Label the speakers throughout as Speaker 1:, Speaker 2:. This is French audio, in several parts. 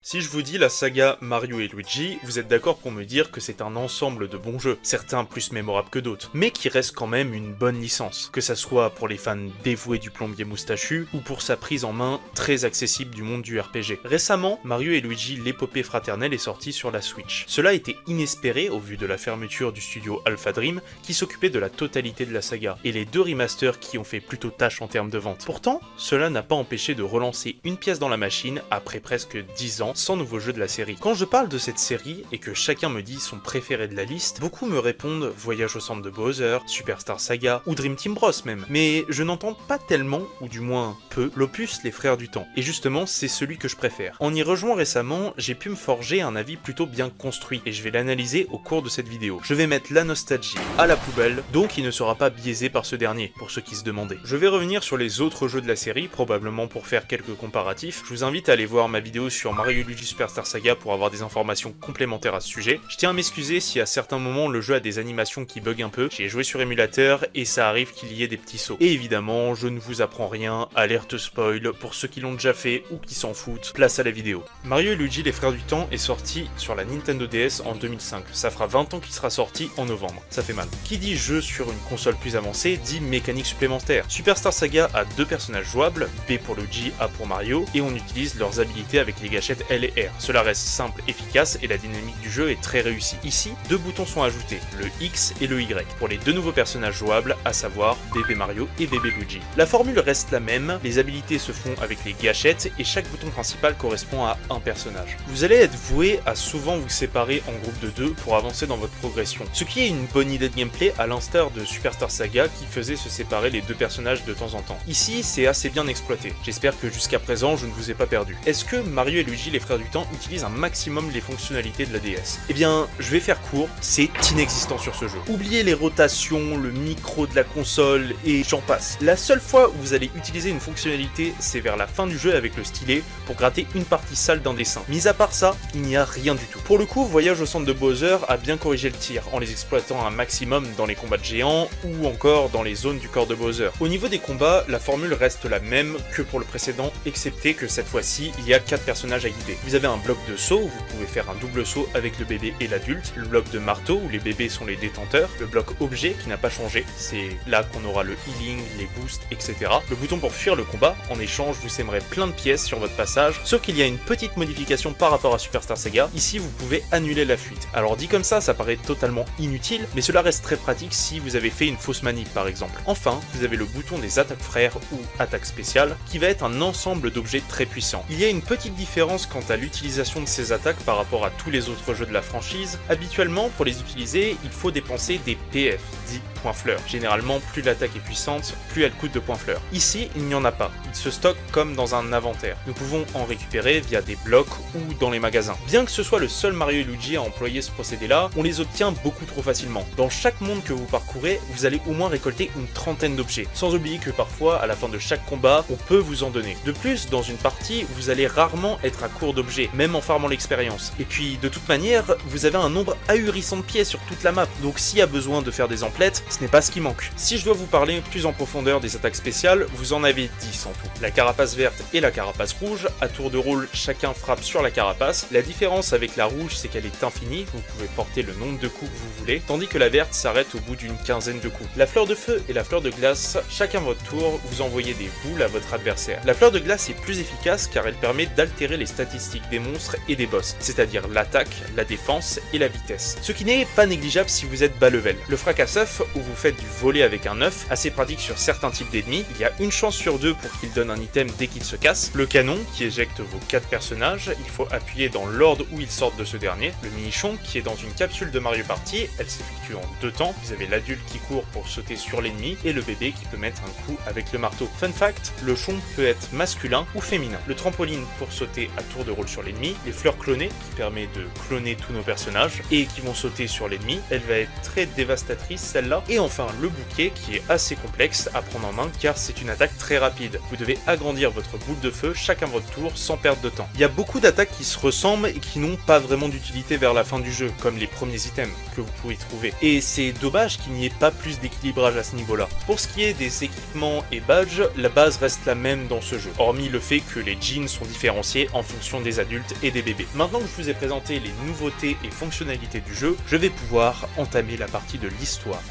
Speaker 1: Si je vous dis la saga Mario et Luigi, vous êtes d'accord pour me dire que c'est un ensemble de bons jeux, certains plus mémorables que d'autres, mais qui reste quand même une bonne licence, que ça soit pour les fans dévoués du plombier moustachu, ou pour sa prise en main très accessible du monde du RPG. Récemment, Mario et Luigi l'épopée fraternelle est sortie sur la Switch. Cela était inespéré au vu de la fermeture du studio Alpha Dream, qui s'occupait de la totalité de la saga, et les deux remasters qui ont fait plutôt tâche en termes de vente. Pourtant, cela n'a pas empêché de relancer une pièce dans la machine après presque 10 ans, sans nouveau jeu de la série. Quand je parle de cette série et que chacun me dit son préféré de la liste, beaucoup me répondent Voyage au centre de Bowser, Superstar Saga ou Dream Team Bros même. Mais je n'entends pas tellement, ou du moins peu, l'opus Les Frères du Temps. Et justement, c'est celui que je préfère. En y rejoignant récemment, j'ai pu me forger un avis plutôt bien construit et je vais l'analyser au cours de cette vidéo. Je vais mettre la nostalgie à la poubelle, donc il ne sera pas biaisé par ce dernier, pour ceux qui se demandaient. Je vais revenir sur les autres jeux de la série, probablement pour faire quelques comparatifs. Je vous invite à aller voir ma vidéo sur Mario et Luigi Superstar Saga pour avoir des informations complémentaires à ce sujet. Je tiens à m'excuser si à certains moments le jeu a des animations qui bug un peu. J'ai joué sur émulateur et ça arrive qu'il y ait des petits sauts. Et évidemment, je ne vous apprends rien, alerte spoil pour ceux qui l'ont déjà fait ou qui s'en foutent, place à la vidéo. Mario et Luigi les Frères du Temps est sorti sur la Nintendo DS en 2005. Ça fera 20 ans qu'il sera sorti en novembre. Ça fait mal. Qui dit jeu sur une console plus avancée dit mécanique supplémentaire. Superstar Saga a deux personnages jouables, B pour Luigi, A pour Mario, et on utilise leurs habilités avec les gâchettes L et R. Cela reste simple, efficace et la dynamique du jeu est très réussie. Ici, deux boutons sont ajoutés, le X et le Y, pour les deux nouveaux personnages jouables, à savoir Bébé Mario et Bébé Luigi. La formule reste la même, les habilités se font avec les gâchettes et chaque bouton principal correspond à un personnage. Vous allez être voué à souvent vous séparer en groupe de deux pour avancer dans votre progression, ce qui est une bonne idée de gameplay à l'instar de Superstar Saga qui faisait se séparer les deux personnages de temps en temps. Ici, c'est assez bien exploité. J'espère que jusqu'à présent, je ne vous ai pas perdu. Est-ce que Mario et Luigi les Frères du Temps utilisent un maximum les fonctionnalités de la DS? Eh bien, je vais faire court, c'est inexistant sur ce jeu. Oubliez les rotations, le micro de la console et j'en passe. La seule fois où vous allez utiliser une fonctionnalité, c'est vers la fin du jeu avec le stylet pour gratter une partie sale d'un dessin. Mis à part ça, il n'y a rien du tout. Pour le coup, Voyage au centre de Bowser a bien corrigé le tir en les exploitant un maximum dans les combats de géants ou encore dans les zones du corps de Bowser. Au niveau des combats, la formule reste la même que pour le précédent, excepté que cette fois-ci, il y a 4 personnages à guider. Vous avez un bloc de saut où vous pouvez faire un double saut avec le bébé et l'adulte, le bloc de marteau où les bébés sont les détenteurs, le bloc objet qui n'a pas changé, c'est là qu'on aura le healing, les boosts, etc. Le bouton pour fuir le combat, en échange vous sèmerez plein de pièces sur votre passage, sauf qu'il y a une petite modification par rapport à Superstar Saga, ici vous pouvez annuler la fuite. Alors dit comme ça paraît totalement inutile, mais cela reste très pratique si vous avez fait une fausse manip par exemple. Enfin, vous avez le bouton des attaques frères ou attaques spéciales, qui va être un ensemble d'objets très puissants. Il y a une petite différence quant à l'utilisation de ces attaques par rapport à tous les autres jeux de la franchise. Habituellement, pour les utiliser, il faut dépenser des PF, dit points fleurs. Généralement, plus l'attaque est puissante, plus elle coûte de points fleurs. Ici, il n'y en a pas. Il se stocke comme dans un inventaire. Nous pouvons en récupérer via des blocs ou dans les magasins. Bien que ce soit le seul Mario et Luigi à employer ce procédé-là, on les obtient beaucoup trop facilement. Dans chaque monde que vous parcourez, vous allez au moins récolter une trentaine d'objets. Sans oublier que parfois, à la fin de chaque combat, on peut vous en donner. De plus, dans une partie, vous allez rarement être à court d'objets, même en farmant l'expérience. Et puis, de toute manière, vous avez un nombre ahurissant de pièces sur toute la map, donc s'il y a besoin de faire des emplettes, ce n'est pas ce qui manque. Si je dois vous parler plus en profondeur des attaques spéciales, vous en avez 10 en tout. La carapace verte et la carapace rouge, à tour de rôle, chacun frappe sur la carapace. La différence avec la rouge, c'est qu'elle est infinie, vous pouvez porter le nombre de coups que vous voulez, tandis que la verte s'arrête au bout d'une quinzaine de coups. La fleur de feu et la fleur de glace, chacun votre tour, vous envoyez des boules à votre adversaire. La fleur de glace est plus efficace car elle permet d'altérer les statistiques des monstres et des boss, c'est-à-dire l'attaque, la défense et la vitesse. Ce qui n'est pas négligeable si vous êtes bas level. Le fracasse-œuf, où vous faites du volet avec un œuf, assez pratique sur certains types d'ennemis, il y a une chance sur 2 pour qu'il donne un item dès qu'il se casse. Le canon, qui éjecte vos 4 personnages, il faut appuyer dans l'ordre où ils sortent de ce dernier. Le minichon, qui est dans une capsule de Mario Party, elle s'effectue en 2 temps. Vous avez l'adulte qui court pour sauter sur l'ennemi, et le bébé qui peut mettre un coup avec le marteau. Fun fact, le chon peut être masculin ou féminin. Le trampoline pour sauter à tour de rôle sur l'ennemi, les fleurs clonées, qui permet de cloner tous nos personnages, et qui vont sauter sur l'ennemi. Elle va être très dévastatrice celle-là, et enfin le bouquet qui est assez complexe à prendre en main car c'est une attaque très rapide. Vous devez agrandir votre boule de feu chacun votre tour sans perdre de temps. Il y a beaucoup d'attaques qui se ressemblent et qui n'ont pas vraiment d'utilité vers la fin du jeu, comme les premiers items que vous pouvez trouver. Et c'est dommage qu'il n'y ait pas plus d'équilibrage à ce niveau-là. Pour ce qui est des équipements et badges, la base reste la même dans ce jeu, hormis le fait que les jeans sont différenciés en fonction des adultes et des bébés. Maintenant que je vous ai présenté les nouveautés et fonctionnalités du jeu, je vais pouvoir entamer la partie de l'histoire.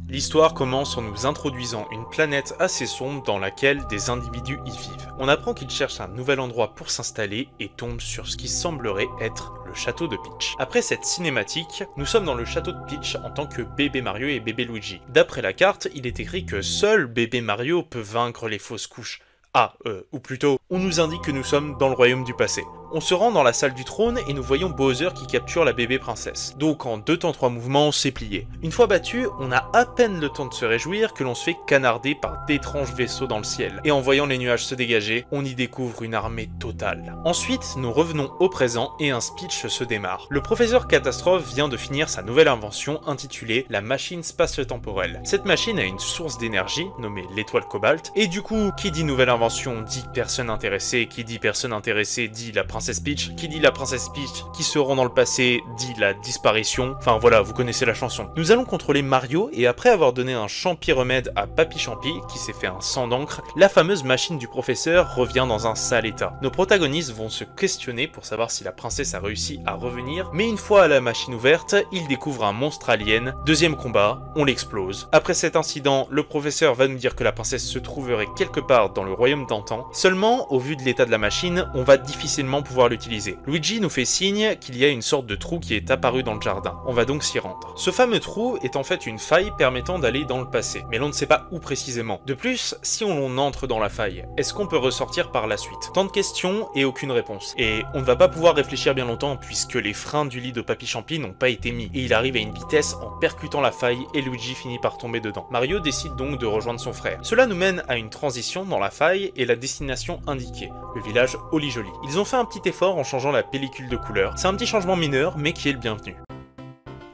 Speaker 1: L'histoire commence en nous introduisant une planète assez sombre dans laquelle des individus y vivent. On apprend qu'ils cherchent un nouvel endroit pour s'installer et tombent sur ce qui semblerait être le château de Peach. Après cette cinématique, nous sommes dans le château de Peach en tant que bébé Mario et bébé Luigi. D'après la carte, il est écrit que seul bébé Mario peut vaincre les fausses couches. Ou plutôt, on nous indique que nous sommes dans le royaume du passé. On se rend dans la salle du trône et nous voyons Bowser qui capture la bébé princesse. Donc en 2 temps 3 mouvements, c'est plié. Une fois battu, on a à peine le temps de se réjouir que l'on se fait canarder par d'étranges vaisseaux dans le ciel. Et en voyant les nuages se dégager, on y découvre une armée totale. Ensuite, nous revenons au présent et un speech se démarre. Le professeur Catastrophe vient de finir sa nouvelle invention intitulée la machine spatio-temporelle. Cette machine a une source d'énergie, nommée l'étoile cobalt, et du coup, qui dit nouvelle invention dit personne intéressée, qui dit personne intéressée dit la princesse Peach, qui dit la princesse Peach qui se rend dans le passé dit la disparition, enfin voilà, vous connaissez la chanson. Nous allons contrôler Mario et après avoir donné un champi remède à Papy Champi qui s'est fait un sang d'encre, la fameuse machine du professeur revient dans un sale état. Nos protagonistes vont se questionner pour savoir si la princesse a réussi à revenir, mais une fois la machine ouverte, ils découvrent un monstre alien. Deuxième combat, on l'explose. Après cet incident, le professeur va nous dire que la princesse se trouverait quelque part dans le royaume d'antan. Seulement, au vu de l'état de la machine, on va difficilement pouvoir l'utiliser. Luigi nous fait signe qu'il y a une sorte de trou qui est apparu dans le jardin. On va donc s'y rendre. Ce fameux trou est en fait une faille permettant d'aller dans le passé, mais l'on ne sait pas où précisément. De plus, si on entre dans la faille, est-ce qu'on peut ressortir par la suite? Tant de questions et aucune réponse. Et on ne va pas pouvoir réfléchir bien longtemps puisque les freins du lit de Papy Champi n'ont pas été mis, et il arrive à une vitesse en percutant la faille et Luigi finit par tomber dedans. Mario décide donc de rejoindre son frère. Cela nous mène à une transition dans la faille et la destination indiquée, le village Holly Jolly. Ils ont fait un petit effort en changeant la pellicule de couleur. C'est un petit changement mineur, mais qui est le bienvenu.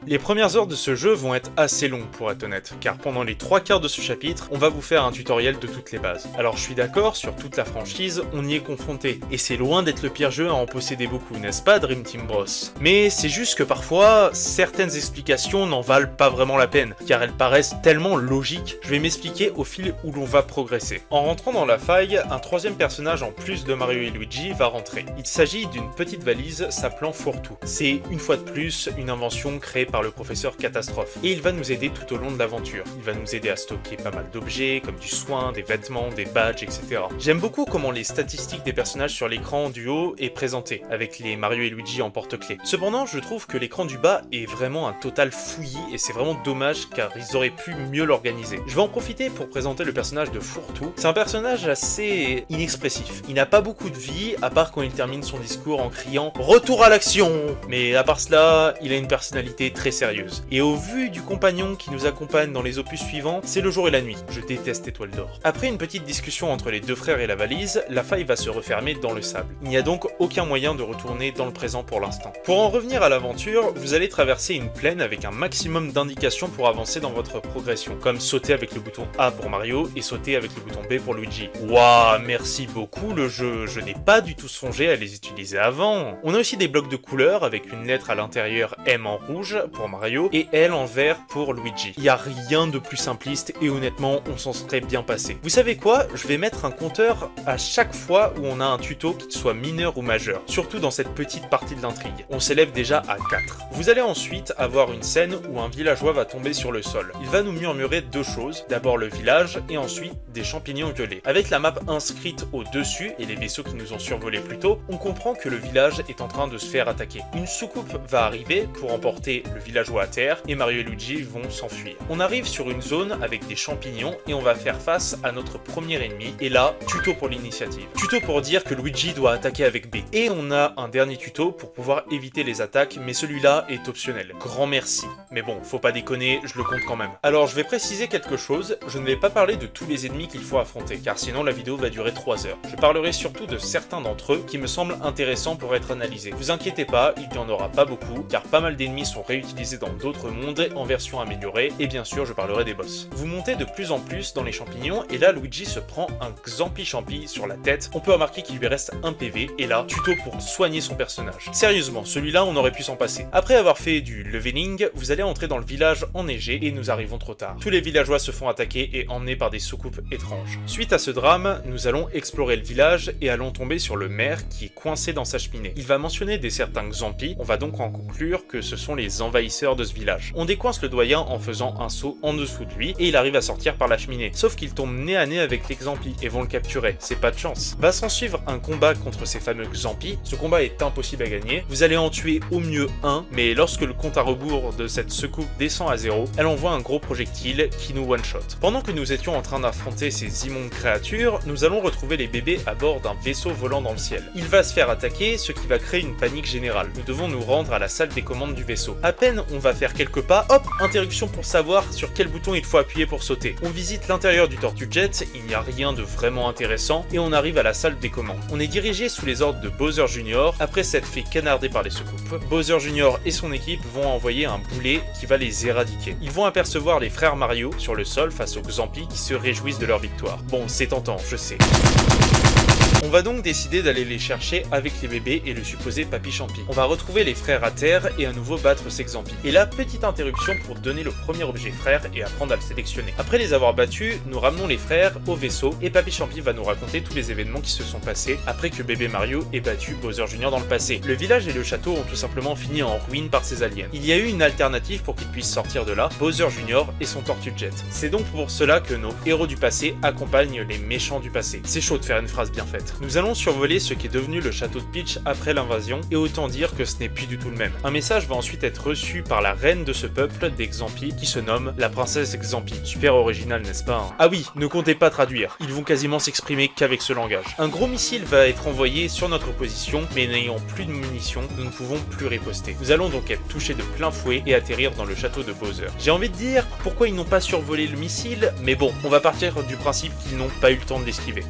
Speaker 1: Les premières heures de ce jeu vont être assez longues pour être honnête, car pendant les 3/4 de ce chapitre, on va vous faire un tutoriel de toutes les bases. Alors je suis d'accord, sur toute la franchise, on y est confronté, et c'est loin d'être le pire jeu à en posséder beaucoup, n'est-ce pas Dream Team Bros? Mais c'est juste que parfois, certaines explications n'en valent pas vraiment la peine, car elles paraissent tellement logiques. Je vais m'expliquer au fil où l'on va progresser. En rentrant dans la faille, un troisième personnage en plus de Mario et Luigi va rentrer. Il s'agit d'une petite valise s'appelant Fourre-tout. C'est une fois de plus une invention créée par le professeur Catastrophe. Et il va nous aider tout au long de l'aventure. Il va nous aider à stocker pas mal d'objets, comme du soin, des vêtements, des badges, etc. J'aime beaucoup comment les statistiques des personnages sur l'écran du haut est présenté, avec les Mario et Luigi en porte-clés. Cependant, je trouve que l'écran du bas est vraiment un total fouillis, et c'est vraiment dommage car ils auraient pu mieux l'organiser. Je vais en profiter pour présenter le personnage de Fourre-tout. C'est un personnage assez inexpressif. Il n'a pas beaucoup de vie, à part quand il termine son discours en criant « Retour à l'action !» Mais à part cela, il a une personnalité très sérieuse. Et au vu du compagnon qui nous accompagne dans les opus suivants, c'est le jour et la nuit. Je déteste Étoile d'Or. Après une petite discussion entre les deux frères et la valise, la faille va se refermer dans le sable. Il n'y a donc aucun moyen de retourner dans le présent pour l'instant. Pour en revenir à l'aventure, vous allez traverser une plaine avec un maximum d'indications pour avancer dans votre progression, comme sauter avec le bouton A pour Mario et sauter avec le bouton B pour Luigi. Waouh, merci beaucoup le jeu, je n'ai pas du tout songé à les utiliser avant. On a aussi des blocs de couleurs avec une lettre à l'intérieur M en rouge pour Mario et L en vert pour Luigi. Il n'y a rien de plus simpliste et honnêtement on s'en serait bien passé. Vous savez quoi? Je vais mettre un compteur à chaque fois où on a un tuto qui soit mineur ou majeur, surtout dans cette petite partie de l'intrigue. On s'élève déjà à 4. Vous allez ensuite avoir une scène où un villageois va tomber sur le sol. Il va nous murmurer deux choses, d'abord le village et ensuite des champignons violets. Avec la map inscrite au-dessus et les vaisseaux qui nous ont survolés plus tôt, on comprend que le village est en train de se faire attaquer. Une soucoupe va arriver pour emporter le villageois à terre et Mario et Luigi vont s'enfuir. On arrive sur une zone avec des champignons et on va faire face à notre premier ennemi. Et là, tuto pour l'initiative. Tuto pour dire que Luigi doit attaquer avec B. Et on a un dernier tuto pour pouvoir éviter les attaques, mais celui-là est optionnel. Grand merci. Mais bon, faut pas déconner, je le compte quand même. Alors je vais préciser quelque chose, je ne vais pas parler de tous les ennemis qu'il faut affronter, car sinon la vidéo va durer 3 heures. Je parlerai surtout de certains d'entre eux qui me semblent intéressants pour être analysés. Vous inquiétez pas, il n'y en aura pas beaucoup, car pas mal d'ennemis sont réutilisés utilisé dans d'autres mondes en version améliorée, et bien sûr je parlerai des boss. Vous montez de plus en plus dans les champignons, et là Luigi se prend un Xampi Champi sur la tête. On peut remarquer qu'il lui reste un PV, et là, tuto pour soigner son personnage. Sérieusement, celui-là on aurait pu s'en passer. Après avoir fait du leveling, vous allez entrer dans le village enneigé, et nous arrivons trop tard. Tous les villageois se font attaquer et emmenés par des soucoupes étranges. Suite à ce drame, nous allons explorer le village, et allons tomber sur le maire qui est coincé dans sa cheminée. Il va mentionner des certains Xampi, on va donc en conclure que ce sont les envahisseurs de ce village. On décoince le doyen en faisant un saut en dessous de lui, et il arrive à sortir par la cheminée. Sauf qu'il tombe nez à nez avec les Xampi, et vont le capturer. C'est pas de chance. Va s'en suivre un combat contre ces fameux Xampi. Ce combat est impossible à gagner. Vous allez en tuer au mieux un, mais lorsque le compte à rebours de cette secoupe descend à 0, elle envoie un gros projectile qui nous one-shot. Pendant que nous étions en train d'affronter ces immondes créatures, nous allons retrouver les bébés à bord d'un vaisseau volant dans le ciel. Il va se faire attaquer, ce qui va créer une panique générale. Nous devons nous rendre à la salle des commandes du vaisseau. À peine on va faire quelques pas, hop, interruption pour savoir sur quel bouton il faut appuyer pour sauter. On visite l'intérieur du Tortue Jet, il n'y a rien de vraiment intéressant, et on arrive à la salle des commandes. On est dirigé sous les ordres de Bowser Jr. Après s'être fait canarder par les secoupes, Bowser Jr. et son équipe vont envoyer un boulet qui va les éradiquer. Ils vont apercevoir les frères Mario sur le sol face aux Xampi qui se réjouissent de leur victoire. Bon, c'est tentant, je sais. On va donc décider d'aller les chercher avec les bébés et le supposé Papy Champi. On va retrouver les frères à terre et à nouveau battre ces Xampi. Et là, petite interruption pour donner le premier objet frère et apprendre à le sélectionner. Après les avoir battus, nous ramenons les frères au vaisseau et Papy Champi va nous raconter tous les événements qui se sont passés après que bébé Mario ait battu Bowser Jr. dans le passé. Le village et le château ont tout simplement fini en ruine par ces aliens. Il y a eu une alternative pour qu'ils puissent sortir de là, Bowser Jr. et son Tortue Jet. C'est donc pour cela que nos héros du passé accompagnent les méchants du passé. C'est chaud de faire une phrase bien faite. Nous allons survoler ce qui est devenu le château de Peach après l'invasion, et autant dire que ce n'est plus du tout le même. Un message va ensuite être reçu par la reine de ce peuple, des Xampi, qui se nomme la princesse Xampi. Super original, n'est-ce pas, hein? Ah oui, ne comptez pas traduire, ils vont quasiment s'exprimer qu'avec ce langage. Un gros missile va être envoyé sur notre position, mais n'ayant plus de munitions, nous ne pouvons plus riposter. Nous allons donc être touchés de plein fouet et atterrir dans le château de Bowser. J'ai envie de dire pourquoi ils n'ont pas survolé le missile, mais bon, on va partir du principe qu'ils n'ont pas eu le temps de l'esquiver.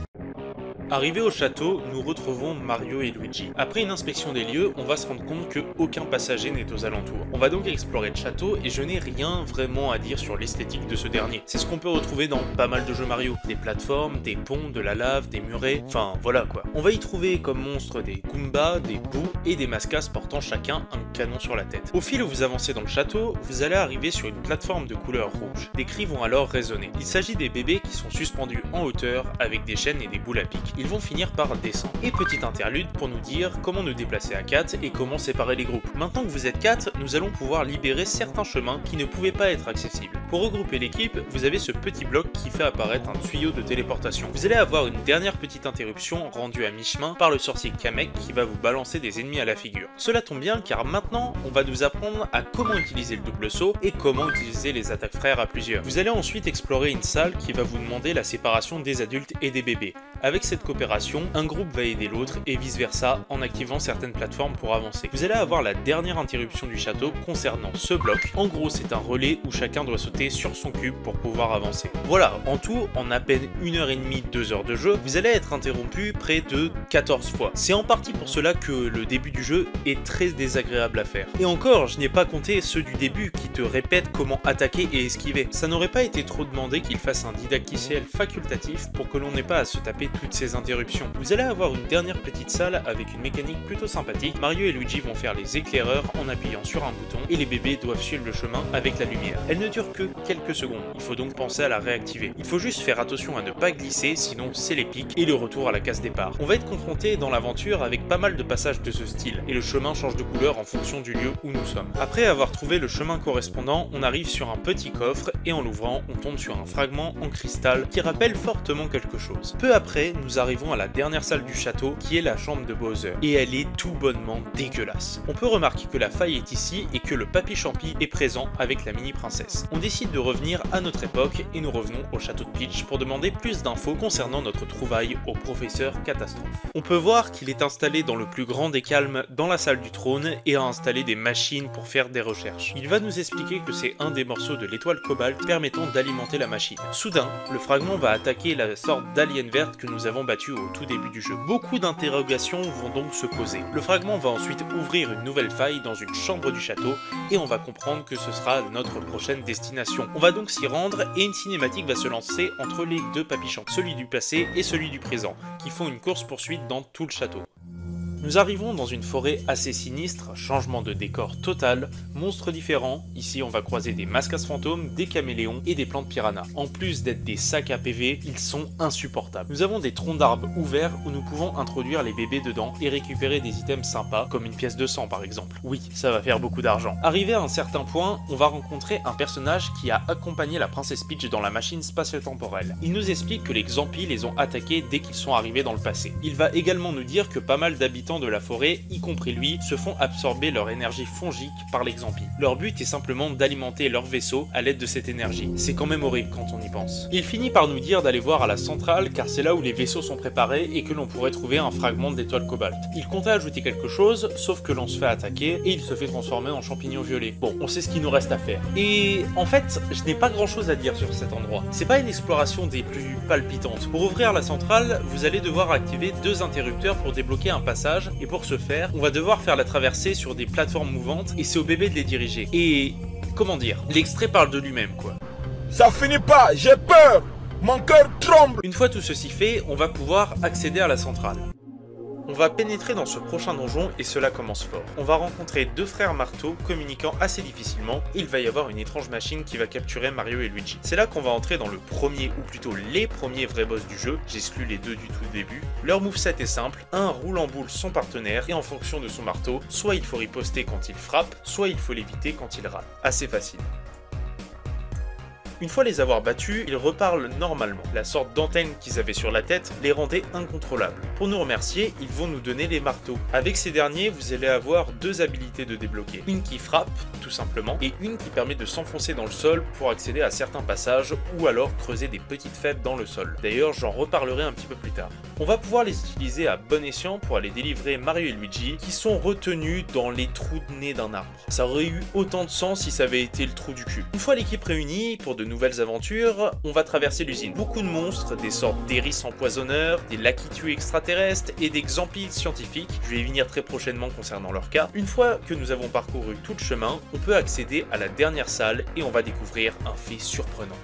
Speaker 1: Arrivé au château, nous retrouvons Mario et Luigi. Après une inspection des lieux, on va se rendre compte que aucun passager n'est aux alentours. On va donc explorer le château et je n'ai rien vraiment à dire sur l'esthétique de ce dernier. C'est ce qu'on peut retrouver dans pas mal de jeux Mario. Des plateformes, des ponts, de la lave, des murets, enfin voilà quoi. On va y trouver comme monstres des Goombas, des Boo et des Mascas portant chacun un canon sur la tête. Au fil où vous avancez dans le château, vous allez arriver sur une plateforme de couleur rouge. Des cris vont alors résonner. Il s'agit des bébés qui sont suspendus en hauteur avec des chaînes et des boules à pic. Ils vont finir par descendre. Et petit interlude pour nous dire comment nous déplacer à 4 et comment séparer les groupes. Maintenant que vous êtes 4, nous allons pouvoir libérer certains chemins qui ne pouvaient pas être accessibles. Pour regrouper l'équipe, vous avez ce petit bloc qui fait apparaître un tuyau de téléportation. Vous allez avoir une dernière petite interruption rendue à mi-chemin par le sorcier Kamek qui va vous balancer des ennemis à la figure. Cela tombe bien car maintenant, on va nous apprendre à comment utiliser le double saut et comment utiliser les attaques frères à plusieurs. Vous allez ensuite explorer une salle qui va vous demander la séparation des adultes et des bébés. Avec cette coopération, un groupe va aider l'autre et vice versa en activant certaines plateformes pour avancer. Vous allez avoir la dernière interruption du château concernant ce bloc. En gros, c'est un relais où chacun doit sauter sur son cube pour pouvoir avancer. Voilà, en tout, en à peine 1h30, 2 heures de jeu, vous allez être interrompu près de 14 fois. C'est en partie pour cela que le début du jeu est très désagréable à faire. Et encore, je n'ai pas compté ceux du début qui te répètent comment attaquer et esquiver. Ça n'aurait pas été trop demandé qu'il fasse un didacticiel facultatif pour que l'on n'ait pas à se taper toutes ces interruptions. Vous allez avoir une dernière petite salle avec une mécanique plutôt sympathique. Mario et Luigi vont faire les éclaireurs en appuyant sur un bouton et les bébés doivent suivre le chemin avec la lumière. Elle ne dure que quelques secondes, il faut donc penser à la réactiver. Il faut juste faire attention à ne pas glisser, sinon c'est l'épique et le retour à la case départ. On va être confronté dans l'aventure avec pas mal de passages de ce style, et le chemin change de couleur en fonction du lieu où nous sommes. Après avoir trouvé le chemin correspondant, on arrive sur un petit coffre, et en l'ouvrant, on tombe sur un fragment en cristal qui rappelle fortement quelque chose. Peu après, nous arrivons à la dernière salle du château, qui est la chambre de Bowser, et elle est tout bonnement dégueulasse. On peut remarquer que la faille est ici, et que le Papy Champi est présent avec la mini princesse. On décide décide de revenir à notre époque et nous revenons au château de Peach pour demander plus d'infos concernant notre trouvaille au professeur Catastrophe. On peut voir qu'il est installé dans le plus grand des calmes dans la salle du trône et a installé des machines pour faire des recherches. Il va nous expliquer que c'est un des morceaux de l'étoile cobalt permettant d'alimenter la machine. Soudain, le fragment va attaquer la sorte d'alien verte que nous avons battue au tout début du jeu. Beaucoup d'interrogations vont donc se poser. Le fragment va ensuite ouvrir une nouvelle faille dans une chambre du château et on va comprendre que ce sera notre prochaine destination. On va donc s'y rendre et une cinématique va se lancer entre les deux papichons, celui du passé et celui du présent, qui font une course-poursuite dans tout le château. Nous arrivons dans une forêt assez sinistre, changement de décor total, monstres différents, ici on va croiser des mascas fantômes, des caméléons et des plantes piranhas. En plus d'être des sacs à PV, ils sont insupportables. Nous avons des troncs d'arbres ouverts où nous pouvons introduire les bébés dedans et récupérer des items sympas, comme une pièce de sang par exemple. Oui, ça va faire beaucoup d'argent. Arrivé à un certain point, on va rencontrer un personnage qui a accompagné la princesse Peach dans la machine spatio-temporelle. Il nous explique que les Xampis les ont attaqués dès qu'ils sont arrivés dans le passé. Il va également nous dire que pas mal d'habitants de la forêt, y compris lui, se font absorber leur énergie fongique par les Xampis. Leur but est simplement d'alimenter leur vaisseau à l'aide de cette énergie. C'est quand même horrible quand on y pense. Il finit par nous dire d'aller voir à la centrale car c'est là où les vaisseaux sont préparés et que l'on pourrait trouver un fragment d'étoile cobalt. Il comptait ajouter quelque chose, sauf que l'on se fait attaquer et il se fait transformer en champignon violet. Bon, on sait ce qu'il nous reste à faire. Et en fait, je n'ai pas grand chose à dire sur cet endroit. C'est pas une exploration des plus palpitantes. Pour ouvrir la centrale, vous allez devoir activer 2 interrupteurs pour débloquer un passage et pour ce faire, on va devoir faire la traversée sur des plateformes mouvantes et c'est au bébé de les diriger. Et comment dire, l'extrait parle de lui-même quoi.
Speaker 2: Ça finit pas, j'ai peur, mon cœur tremble.
Speaker 1: Une fois tout ceci fait, on va pouvoir accéder à la centrale. On va pénétrer dans ce prochain donjon et cela commence fort. On va rencontrer 2 frères marteaux communiquant assez difficilement et il va y avoir une étrange machine qui va capturer Mario et Luigi. C'est là qu'on va entrer dans le premier ou plutôt les premiers vrais boss du jeu, j'exclus les 2 du tout début. Leur moveset est simple, un roule en boule son partenaire et en fonction de son marteau, soit il faut riposter quand il frappe, soit il faut l'éviter quand il rate. Assez facile. Une fois les avoir battus, ils reparlent normalement. La sorte d'antenne qu'ils avaient sur la tête les rendait incontrôlables. Pour nous remercier, ils vont nous donner les marteaux. Avec ces derniers, vous allez avoir 2 habilités de débloquer. Une qui frappe, tout simplement, et une qui permet de s'enfoncer dans le sol pour accéder à certains passages ou alors creuser des petites fêtes dans le sol. D'ailleurs, j'en reparlerai un petit peu plus tard. On va pouvoir les utiliser à bon escient pour aller délivrer Mario et Luigi qui sont retenus dans les trous de nez d'un arbre. Ça aurait eu autant de sens si ça avait été le trou du cul. Une fois l'équipe réunie, pour de nouvelles aventures, on va traverser l'usine. Beaucoup de monstres, des sortes d'héris empoisonneurs, des lakitus extraterrestres et des Xampis scientifiques. Je vais y venir très prochainement concernant leur cas. Une fois que nous avons parcouru tout le chemin, on peut accéder à la dernière salle et on va découvrir un fait surprenant.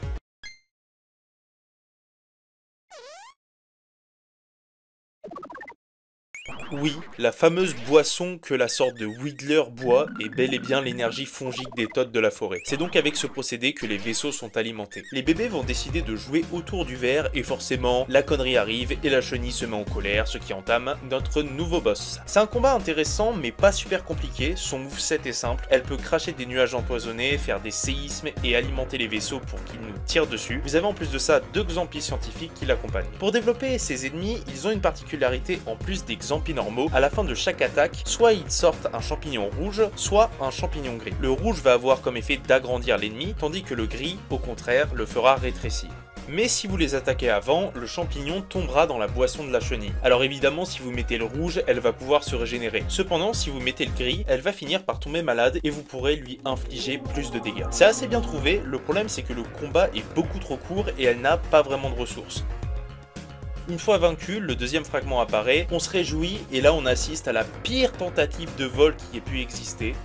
Speaker 1: Oui, la fameuse boisson que la sorte de Wiggler boit est bel et bien l'énergie fongique des toads de la forêt. C'est donc avec ce procédé que les vaisseaux sont alimentés. Les bébés vont décider de jouer autour du verre et forcément, la connerie arrive et la chenille se met en colère, ce qui entame notre nouveau boss. C'est un combat intéressant mais pas super compliqué, son moveset est simple, elle peut cracher des nuages empoisonnés, faire des séismes et alimenter les vaisseaux pour qu'ils nous tirent dessus. Vous avez en plus de ça 2 Xampis scientifiques qui l'accompagnent. Pour développer ces ennemis, ils ont une particularité en plus des Xampis normaux, à la fin de chaque attaque, soit ils sortent un champignon rouge, soit un champignon gris. Le rouge va avoir comme effet d'agrandir l'ennemi, tandis que le gris, au contraire, le fera rétrécir. Mais si vous les attaquez avant, le champignon tombera dans la boisson de la chenille. Alors évidemment, si vous mettez le rouge, elle va pouvoir se régénérer. Cependant, si vous mettez le gris, elle va finir par tomber malade et vous pourrez lui infliger plus de dégâts. C'est assez bien trouvé, le problème c'est que le combat est beaucoup trop court et elle n'a pas vraiment de ressources. Une fois vaincu, le deuxième fragment apparaît, on se réjouit et là on assiste à la pire tentative de vol qui ait pu exister.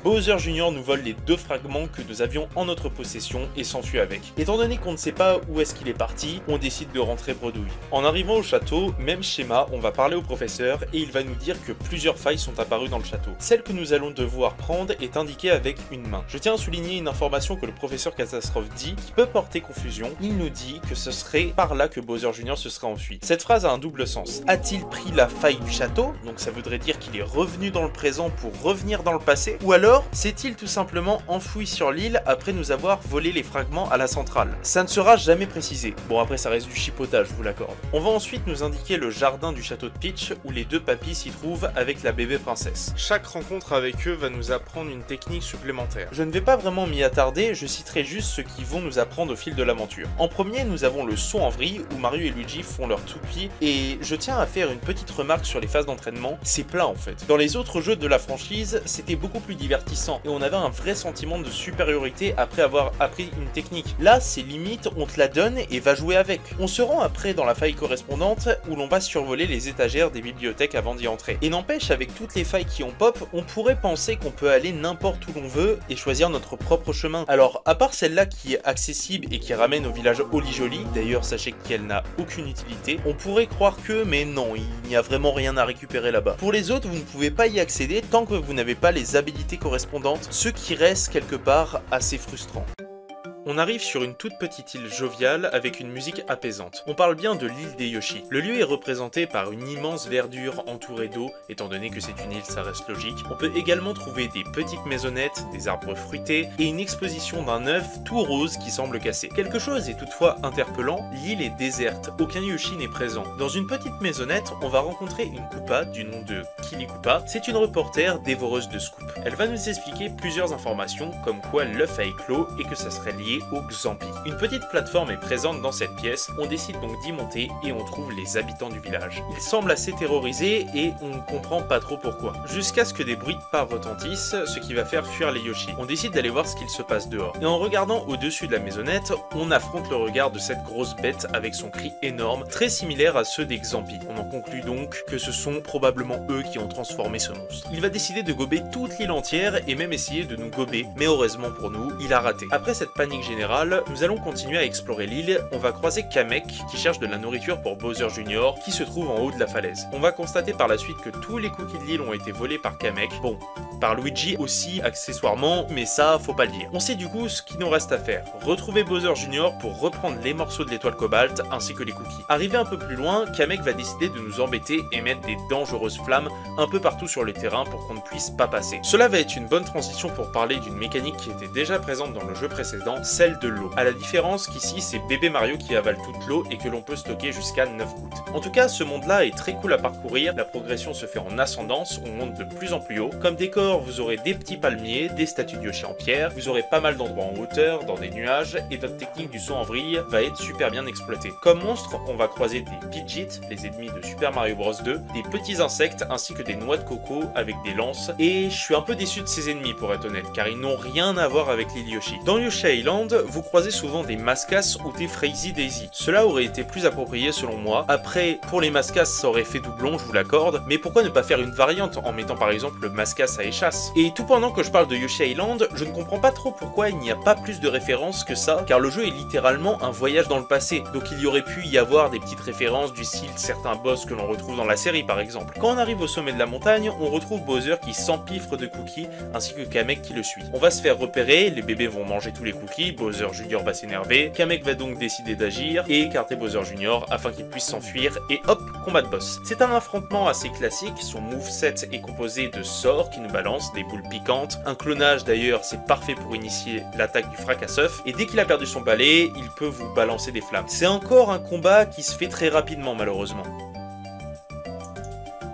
Speaker 1: Bowser Jr. nous vole les 2 fragments que nous avions en notre possession et s'enfuit avec. Étant donné qu'on ne sait pas où est-ce qu'il est parti, on décide de rentrer bredouille. En arrivant au château, même schéma, on va parler au professeur et il va nous dire que plusieurs failles sont apparues dans le château. Celle que nous allons devoir prendre est indiquée avec une main. Je tiens à souligner une information que le professeur Catastrophe dit qui peut porter confusion. Il nous dit que ce serait par là que Bowser Jr. se serait enfui. Cette phrase a un double sens. A-t-il pris la faille du château? Donc ça voudrait dire qu'il est revenu dans le présent pour revenir dans le passé? Ou alors alors s'est-il tout simplement enfoui sur l'île après nous avoir volé les fragments à la centrale? Ça ne sera jamais précisé. Bon, après ça reste du chipotage, je vous l'accorde. On va ensuite nous indiquer le jardin du château de Peach où les deux papis s'y trouvent avec la bébé princesse. Chaque rencontre avec eux va nous apprendre une technique supplémentaire. Je ne vais pas vraiment m'y attarder, je citerai juste ce qu'ils vont nous apprendre au fil de l'aventure. En premier, nous avons le saut en vrille où Mario et Luigi font leur toupie, et je tiens à faire une petite remarque sur les phases d'entraînement, c'est plat en fait. Dans les autres jeux de la franchise, c'était beaucoup plus divertissant et on avait un vrai sentiment de supériorité après avoir appris une technique. Là, c'est limite, on te la donne et va jouer avec. On se rend après dans la faille correspondante où l'on va survoler les étagères des bibliothèques avant d'y entrer. Et n'empêche, avec toutes les failles qui ont pop, on pourrait penser qu'on peut aller n'importe où l'on veut et choisir notre propre chemin. Alors, à part celle-là qui est accessible et qui ramène au village Holly Jolly, d'ailleurs sachez qu'elle n'a aucune utilité, on pourrait croire que, mais non, il n'y a vraiment rien à récupérer là-bas. Pour les autres, vous ne pouvez pas y accéder tant que vous n'avez pas les habilités correspondantes, ce qui reste quelque part assez frustrant. On arrive sur une toute petite île joviale avec une musique apaisante. On parle bien de l'île des Yoshi. Le lieu est représenté par une immense verdure entourée d'eau, étant donné que c'est une île, ça reste logique. On peut également trouver des petites maisonnettes, des arbres fruités et une exposition d'un œuf tout rose qui semble cassé. Quelque chose est toutefois interpellant, l'île est déserte, aucun Yoshi n'est présent. Dans une petite maisonnette, on va rencontrer une Koopa du nom de Kili Koopa. C'est une reporter dévoreuse de scoop. Elle va nous expliquer plusieurs informations comme quoi l'œuf a éclos et que ça serait lié au Xampi. Une petite plateforme est présente dans cette pièce, on décide donc d'y monter et on trouve les habitants du village. Ils semblent assez terrorisés et on ne comprend pas trop pourquoi. Jusqu'à ce que des bruits de pas retentissent, ce qui va faire fuir les Yoshi. On décide d'aller voir ce qu'il se passe dehors. Et en regardant au-dessus de la maisonnette, on affronte le regard de cette grosse bête avec son cri énorme, très similaire à ceux des Xampi. On en conclut donc que ce sont probablement eux qui ont transformé ce monstre. Il va décider de gober toute l'île entière et même essayer de nous gober, mais heureusement pour nous, il a raté. Après cette panique générale, nous allons continuer à explorer l'île. On va croiser Kamek qui cherche de la nourriture pour Bowser Jr. qui se trouve en haut de la falaise. On va constater par la suite que tous les cookies de l'île ont été volés par Kamek. Bon, par Luigi aussi accessoirement, mais ça faut pas le dire. On sait du coup ce qu'il nous reste à faire. Retrouver Bowser Jr. pour reprendre les morceaux de l'étoile cobalt ainsi que les cookies. Arrivé un peu plus loin, Kamek va décider de nous embêter et mettre des dangereuses flammes un peu partout sur le terrain pour qu'on ne puisse pas passer. Cela va être une bonne transition pour parler d'une mécanique qui était déjà présente dans le jeu précédent, celle de l'eau. À la différence qu'ici c'est bébé Mario qui avale toute l'eau et que l'on peut stocker jusqu'à 9 gouttes. En tout cas, ce monde-là est très cool à parcourir, la progression se fait en ascendance, on monte de plus en plus haut. Comme décor, vous aurez des petits palmiers, des statues de Yoshi en pierre, vous aurez pas mal d'endroits en hauteur, dans des nuages, et notre technique du saut en vrille va être super bien exploitée. Comme monstre, on va croiser des Pidgeot, les ennemis de Super Mario Bros 2, des petits insectes ainsi que des noix de coco avec des lances, et je suis un peu déçu de ces ennemis pour être honnête, car ils n'ont rien à voir avec l'île Yoshi. Dans Yoshi Island, vous croisez souvent des Mascas ou des Crazy Daisy. Cela aurait été plus approprié selon moi. Après, pour les Mascas, ça aurait fait doublon, je vous l'accorde, mais pourquoi ne pas faire une variante en mettant par exemple le Mascas à échasse? Et tout pendant que je parle de Yoshi Island, je ne comprends pas trop pourquoi il n'y a pas plus de références que ça, car le jeu est littéralement un voyage dans le passé, donc il y aurait pu y avoir des petites références du style certains boss que l'on retrouve dans la série par exemple. Quand on arrive au sommet de la montagne, on retrouve Bowser qui s'empiffre de cookies, ainsi que Kamek qui le suit. On va se faire repérer, les bébés vont manger tous les cookies, Bowser Jr va s'énerver, Kamek va donc décider d'agir et écarter Bowser Jr afin qu'il puisse s'enfuir et hop, combat de boss. C'est un affrontement assez classique, son moveset est composé de sorts qui nous balancent des boules piquantes, un clonage d'ailleurs c'est parfait pour initier l'attaque du fracassœuf et dès qu'il a perdu son balai, il peut vous balancer des flammes. C'est encore un combat qui se fait très rapidement malheureusement.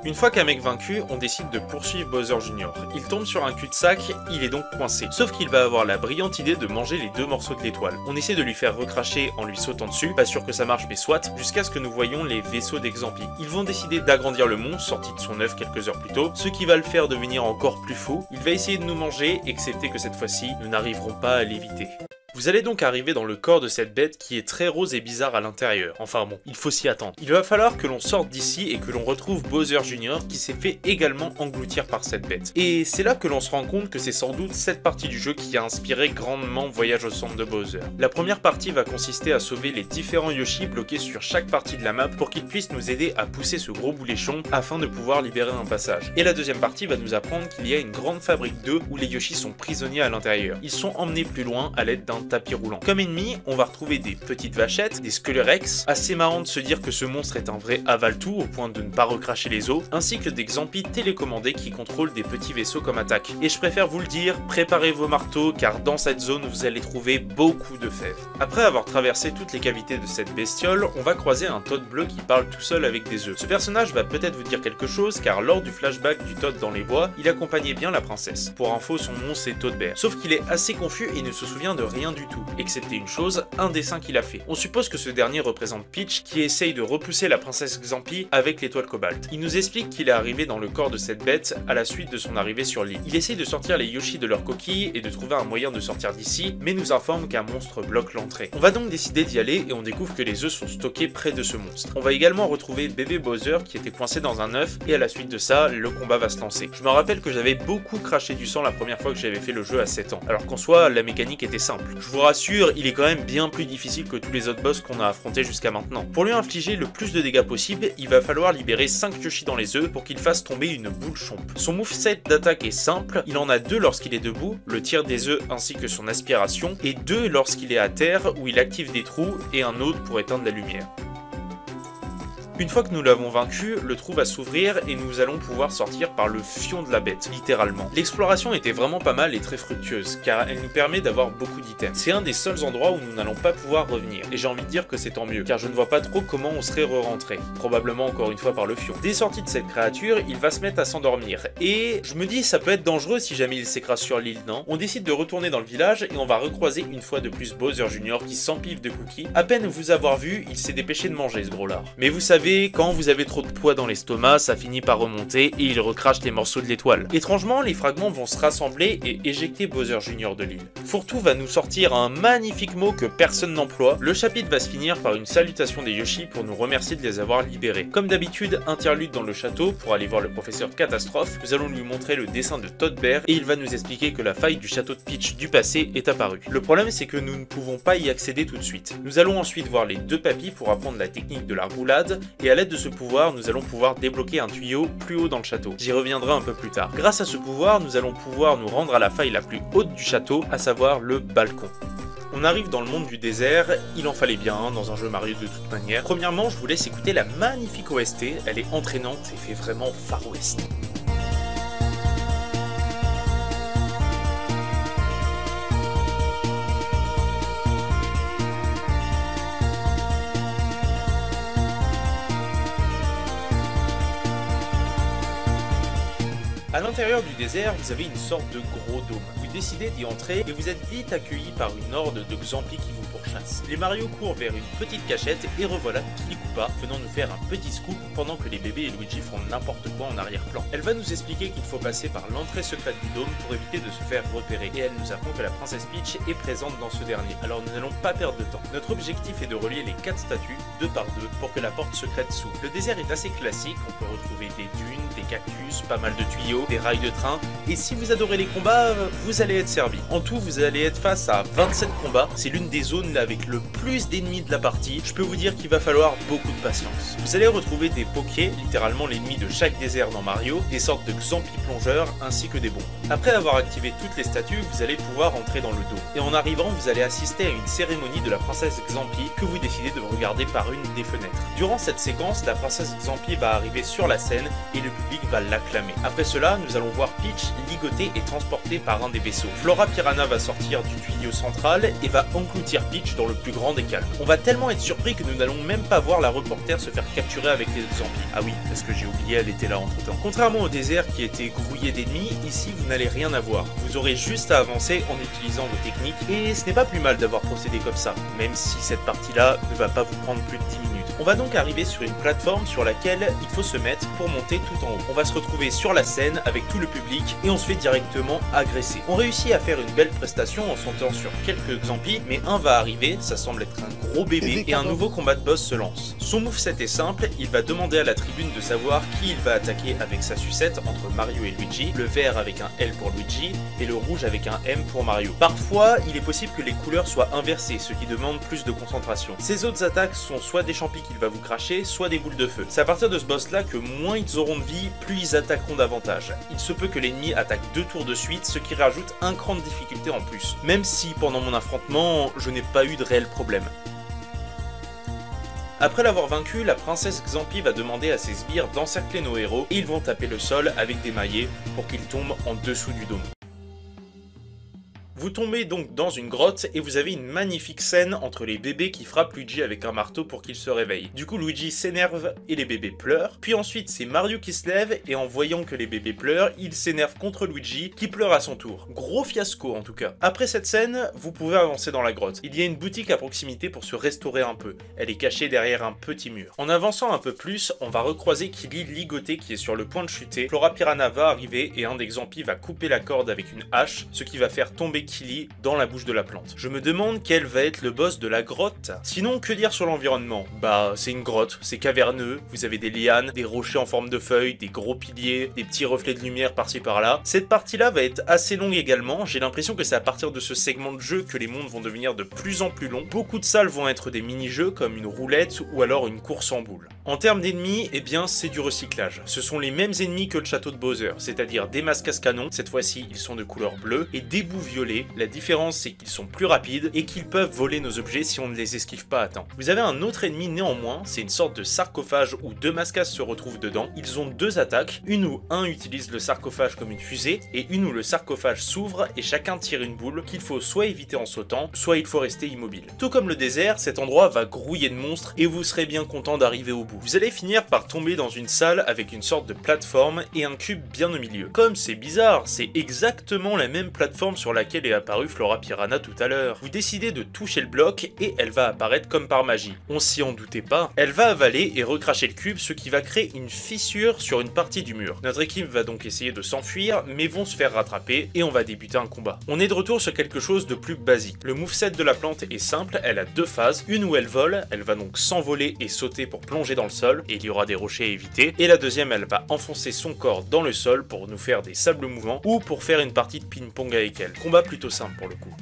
Speaker 1: Une fois Kamek vaincu, on décide de poursuivre Bowser Jr. Il tombe sur un cul-de-sac, il est donc coincé. Sauf qu'il va avoir la brillante idée de manger les deux morceaux de l'étoile. On essaie de lui faire recracher en lui sautant dessus, pas sûr que ça marche mais soit, jusqu'à ce que nous voyions les vaisseaux d'Exampi. Ils vont décider d'agrandir le monstre, sorti de son œuf quelques heures plus tôt, ce qui va le faire devenir encore plus fou. Il va essayer de nous manger, excepté que cette fois-ci, nous n'arriverons pas à l'éviter. Vous allez donc arriver dans le corps de cette bête qui est très rose et bizarre à l'intérieur. Enfin bon, il faut s'y attendre. Il va falloir que l'on sorte d'ici et que l'on retrouve Bowser Jr. qui s'est fait également engloutir par cette bête. Et c'est là que l'on se rend compte que c'est sans doute cette partie du jeu qui a inspiré grandement Voyage au centre de Bowser. La première partie va consister à sauver les différents Yoshi bloqués sur chaque partie de la map pour qu'ils puissent nous aider à pousser ce gros bouléchon afin de pouvoir libérer un passage. Et la deuxième partie va nous apprendre qu'il y a une grande fabrique d'œufs où les Yoshi sont prisonniers à l'intérieur. Ils sont emmenés plus loin à l'aide d'un un tapis roulant. Comme ennemi, on va retrouver des petites vachettes, des Scalerex, assez marrant de se dire que ce monstre est un vrai aval-tout au point de ne pas recracher les os, ainsi que des Xampi télécommandés qui contrôlent des petits vaisseaux comme attaque. Et je préfère vous le dire, préparez vos marteaux car dans cette zone vous allez trouver beaucoup de fèves. Après avoir traversé toutes les cavités de cette bestiole, on va croiser un Toad bleu qui parle tout seul avec des œufs. Ce personnage va peut-être vous dire quelque chose car lors du flashback du Toad dans les bois, il accompagnait bien la princesse. Pour info, son nom c'est Toad Bear. Sauf qu'il est assez confus et ne se souvient de rien du tout, excepté une chose, un dessin qu'il a fait. On suppose que ce dernier représente Peach qui essaye de repousser la princesse Xampi avec l'étoile cobalt. Il nous explique qu'il est arrivé dans le corps de cette bête à la suite de son arrivée sur l'île. Il essaye de sortir les Yoshi de leur coquille et de trouver un moyen de sortir d'ici, mais nous informe qu'un monstre bloque l'entrée. On va donc décider d'y aller et on découvre que les œufs sont stockés près de ce monstre. On va également retrouver bébé Bowser qui était coincé dans un œuf et à la suite de ça, le combat va se lancer. Je me rappelle que j'avais beaucoup craché du sang la première fois que j'avais fait le jeu à 7 ans, alors qu'en soi, la mécanique était simple. Je vous rassure, il est quand même bien plus difficile que tous les autres boss qu'on a affrontés jusqu'à maintenant. Pour lui infliger le plus de dégâts possible, il va falloir libérer 5 Yoshi dans les œufs pour qu'il fasse tomber une boule chompe. Son moveset d'attaque est simple, il en a 2 lorsqu'il est debout, le tir des œufs ainsi que son aspiration, et 2 lorsqu'il est à terre où il active des trous et un autre pour éteindre la lumière. Une fois que nous l'avons vaincu, le trou va s'ouvrir et nous allons pouvoir sortir par le fion de la bête, littéralement. L'exploration était vraiment pas mal et très fructueuse, car elle nous permet d'avoir beaucoup d'items. C'est un des seuls endroits où nous n'allons pas pouvoir revenir, et j'ai envie de dire que c'est tant mieux, car je ne vois pas trop comment on serait re-rentré. Probablement encore une fois par le fion. Dès sortie de cette créature, il va se mettre à s'endormir, et je me dis ça peut être dangereux si jamais il s'écrase sur l'île, non? On décide de retourner dans le village et on va recroiser une fois de plus Bowser Jr. qui s'empiffe de cookies. À peine vous avoir vu, il s'est dépêché de manger ce gros lard. Mais vous savez, quand vous avez trop de poids dans l'estomac, ça finit par remonter et il recrache les morceaux de l'étoile. Étrangement, les fragments vont se rassembler et éjecter Bowser Jr. de l'île. Fourre-tout va nous sortir un magnifique mot que personne n'emploie. Le chapitre va se finir par une salutation des Yoshi pour nous remercier de les avoir libérés. Comme d'habitude, interlude dans le château pour aller voir le professeur Catastrophe. Nous allons lui montrer le dessin de Toad Bear et il va nous expliquer que la faille du château de Peach du passé est apparue. Le problème, c'est que nous ne pouvons pas y accéder tout de suite. Nous allons ensuite voir les 2 papis pour apprendre la technique de la roulade et à l'aide de ce pouvoir, nous allons pouvoir débloquer un tuyau plus haut dans le château. J'y reviendrai un peu plus tard. Grâce à ce pouvoir, nous allons pouvoir nous rendre à la faille la plus haute du château, à savoir le balcon. On arrive dans le monde du désert, il en fallait bien dans un jeu Mario de toute manière. Premièrement, je vous laisse écouter la magnifique OST, elle est entraînante et fait vraiment Far West. À l'intérieur du désert, vous avez une sorte de gros dôme. Vous décidez d'y entrer et vous êtes vite accueilli par une horde de Xampi qui vous pourchassent. Les Mario courent vers une petite cachette et revoilà Kili Koopa venant nous faire un petit scoop pendant que les bébés et Luigi font n'importe quoi en arrière-plan. Elle va nous expliquer qu'il faut passer par l'entrée secrète du dôme pour éviter de se faire repérer. Et elle nous apprend que la princesse Peach est présente dans ce dernier. Alors nous n'allons pas perdre de temps. Notre objectif est de relier les 4 statues, 2 par 2, pour que la porte secrète s'ouvre. Le désert est assez classique, on peut retrouver des dunes, des cactus, pas mal de tuyaux, des rails de train, et si vous adorez les combats, vous allez être servi. En tout, vous allez être face à 27 combats, c'est l'une des zones avec le plus d'ennemis de la partie, je peux vous dire qu'il va falloir beaucoup de patience. Vous allez retrouver des Poké, littéralement l'ennemi de chaque désert dans Mario, des sortes de Xampi plongeurs, ainsi que des bombes. Après avoir activé toutes les statues, vous allez pouvoir entrer dans le dôme, et en arrivant, vous allez assister à une cérémonie de la princesse Xampi que vous décidez de regarder par une des fenêtres. Durant cette séquence, la princesse Xampi va arriver sur la scène et le public va l'acclamer. Après cela, nous allons voir Peach ligotée et transportée par un des vaisseaux. Flora Piranha va sortir du tuyau central et va engloutir Peach dans le plus grand des calmes. On va tellement être surpris que nous n'allons même pas voir la reporter se faire capturer avec les Xampi. Ah oui, parce que j'ai oublié, elle était là entre temps. Contrairement au désert qui était grouillé d'ennemis, ici vous n'allez rien avoir. Vous aurez juste à avancer en utilisant vos techniques et ce n'est pas plus mal d'avoir procédé comme ça, même si cette partie-là ne va pas vous prendre plus de 10 minutes. On va donc arriver sur une plateforme sur laquelle il faut se mettre pour monter tout en haut. On va se retrouver sur la scène avec tout le public et on se fait directement agresser. On réussit à faire une belle prestation en sautant sur quelques Xampi, mais un va arriver, ça semble être un gros bébé, et un nouveau combat de boss se lance. Son moveset est simple, il va demander à la tribune de savoir qui il va attaquer avec sa sucette entre Mario et Luigi, le vert avec un L pour Luigi et le rouge avec un M pour Mario. Parfois, il est possible que les couleurs soient inversées, ce qui demande plus de concentration. Ces autres attaques sont soit des champis qu'il va vous cracher, soit des boules de feu. C'est à partir de ce boss là que moins ils auront de vie, plus ils attaqueront davantage. Il se peut que l'ennemi attaque 2 tours de suite, ce qui rajoute un cran de difficulté en plus. Même si pendant mon affrontement, je n'ai pas eu de réel problème. Après l'avoir vaincu, la princesse Xampi va demander à ses sbires d'encercler nos héros et ils vont taper le sol avec des maillets pour qu'ils tombent en dessous du dôme. Vous tombez donc dans une grotte et vous avez une magnifique scène entre les bébés qui frappent Luigi avec un marteau pour qu'il se réveille. Du coup Luigi s'énerve et les bébés pleurent, puis ensuite c'est Mario qui se lève et en voyant que les bébés pleurent, il s'énerve contre Luigi qui pleure à son tour. Gros fiasco en tout cas. Après cette scène, vous pouvez avancer dans la grotte. Il y a une boutique à proximité pour se restaurer un peu. Elle est cachée derrière un petit mur. En avançant un peu plus, on va recroiser Kili ligoté qui est sur le point de chuter. Flora Piranha va arriver et un des Xampi va couper la corde avec une hache, ce qui va faire tomber Kili dans la bouche de la plante. Je me demande quel va être le boss de la grotte. Sinon, que dire sur l'environnement? Bah, c'est une grotte, c'est caverneux, vous avez des lianes, des rochers en forme de feuilles, des gros piliers, des petits reflets de lumière par-ci par-là. Cette partie-là va être assez longue également, j'ai l'impression que c'est à partir de ce segment de jeu que les mondes vont devenir de plus en plus longs. Beaucoup de salles vont être des mini-jeux comme une roulette ou alors une course en boule. En termes d'ennemis, eh bien c'est du recyclage. Ce sont les mêmes ennemis que le château de Bowser, c'est-à-dire des masques à canon, cette fois-ci ils sont de couleur bleue, et des bouts violets. La différence c'est qu'ils sont plus rapides et qu'ils peuvent voler nos objets si on ne les esquive pas à temps. Vous avez un autre ennemi néanmoins, c'est une sorte de sarcophage où deux mascas se retrouvent dedans. Ils ont deux attaques, une où un utilise le sarcophage comme une fusée et une où le sarcophage s'ouvre et chacun tire une boule qu'il faut soit éviter en sautant, soit il faut rester immobile. Tout comme le désert, cet endroit va grouiller de monstres et vous serez bien content d'arriver au bout. Vous allez finir par tomber dans une salle avec une sorte de plateforme et un cube bien au milieu. Comme c'est bizarre, c'est exactement la même plateforme sur laquelle est apparue Flora Piranha tout à l'heure. Vous décidez de toucher le bloc et elle va apparaître comme par magie. On s'y en doutait pas. Elle va avaler et recracher le cube, ce qui va créer une fissure sur une partie du mur. Notre équipe va donc essayer de s'enfuir, mais vont se faire rattraper et on va débuter un combat. On est de retour sur quelque chose de plus basique. Le moveset de la plante est simple, elle a deux phases. Une où elle vole, elle va donc s'envoler et sauter pour plonger dans le sol, et il y aura des rochers à éviter. Et la deuxième, elle va enfoncer son corps dans le sol pour nous faire des sables mouvants ou pour faire une partie de ping-pong avec elle. Combat plutôt simple pour le coup.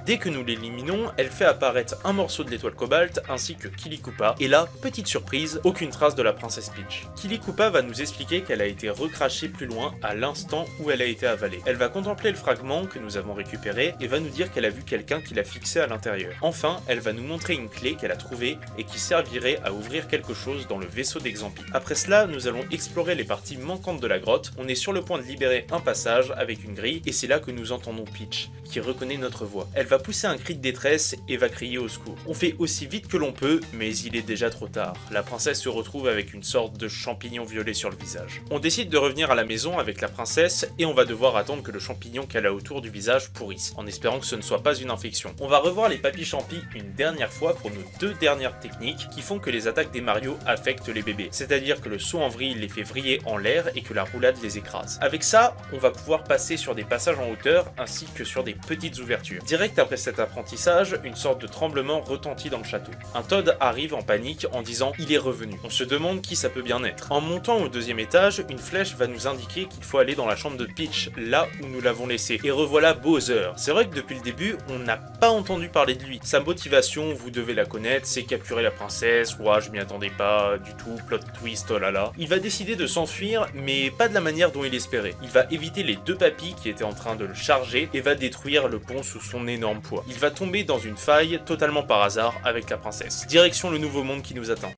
Speaker 1: Dès que nous l'éliminons, elle fait apparaître un morceau de l'étoile cobalt ainsi que Kili Koopa, et là, petite surprise, aucune trace de la princesse Peach. Kili Koopa va nous expliquer qu'elle a été recrachée plus loin à l'instant où elle a été avalée. Elle va contempler le fragment que nous avons récupéré et va nous dire qu'elle a vu quelqu'un qui l'a fixé à l'intérieur. Enfin, elle va nous montrer une clé qu'elle a trouvée et qui servirait à ouvrir quelque chose dans le vaisseau des Xampi. Après cela, nous allons explorer les parties manquantes de la grotte. On est sur le point de libérer un passage avec une grille et c'est là que nous entendons Peach, qui reconnaît notre voix. Elle va pousser un cri de détresse et va crier au secours. On fait aussi vite que l'on peut, mais il est déjà trop tard. La princesse se retrouve avec une sorte de champignon violet sur le visage. On décide de revenir à la maison avec la princesse et on va devoir attendre que le champignon qu'elle a autour du visage pourrisse, en espérant que ce ne soit pas une infection. On va revoir les papis champis une dernière fois pour nos deux dernières techniques qui font que les attaques des Mario affectent les bébés. C'est-à-dire que le saut en vrille les fait vriller en l'air et que la roulade les écrase. Avec ça, on va pouvoir passer sur des passages en hauteur ainsi que sur des petites ouvertures. Direct après cet apprentissage, une sorte de tremblement retentit dans le château. Un Toad arrive en panique en disant « il est revenu ». On se demande qui ça peut bien être. En montant au deuxième étage, une flèche va nous indiquer qu'il faut aller dans la chambre de Peach, là où nous l'avons laissé. Et revoilà Bowser. C'est vrai que depuis le début, on n'a pas entendu parler de lui. Sa motivation, vous devez la connaître, c'est capturer la princesse. Ouah, je m'y attendais pas du tout, plot twist, oh là là. Il va décider de s'enfuir, mais pas de la manière dont il espérait. Il va éviter les deux papis qui étaient en train de le charger et va détruire le pont sous son énorme poids. Il va tomber dans une faille totalement par hasard avec la princesse. Direction le nouveau monde qui nous attend.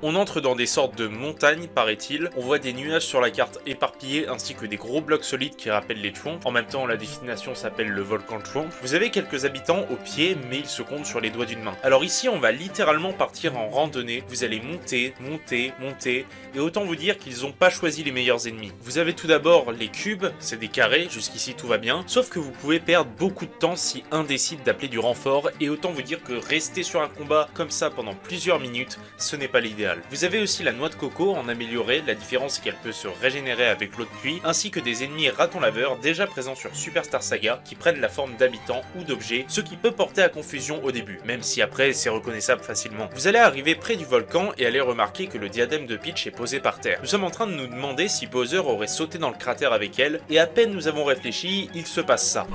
Speaker 1: On entre dans des sortes de montagnes, paraît-il. On voit des nuages sur la carte éparpillés ainsi que des gros blocs solides qui rappellent les Chwomp. En même temps, la destination s'appelle le volcan Chwomp. Vous avez quelques habitants au pied, mais ils se comptent sur les doigts d'une main. Alors ici, on va littéralement partir en randonnée. Vous allez monter, monter, monter, et autant vous dire qu'ils n'ont pas choisi les meilleurs ennemis. Vous avez tout d'abord les cubes, c'est des carrés, jusqu'ici tout va bien, sauf que vous pouvez perdre beaucoup de temps si un décide d'appeler du renfort, et autant vous dire que rester sur un combat comme ça pendant plusieurs minutes, ce n'est pas l'idéal. Vous avez aussi la noix de coco en améliorée, la différence c'est qu'elle peut se régénérer avec l'eau de pluie, ainsi que des ennemis ratons laveurs déjà présents sur Superstar Saga qui prennent la forme d'habitants ou d'objets, ce qui peut porter à confusion au début, même si après c'est reconnaissable facilement. Vous allez arriver près du volcan et allez remarquer que le diadème de Peach est posé par terre. Nous sommes en train de nous demander si Bowser aurait sauté dans le cratère avec elle, et à peine nous avons réfléchi, il se passe ça.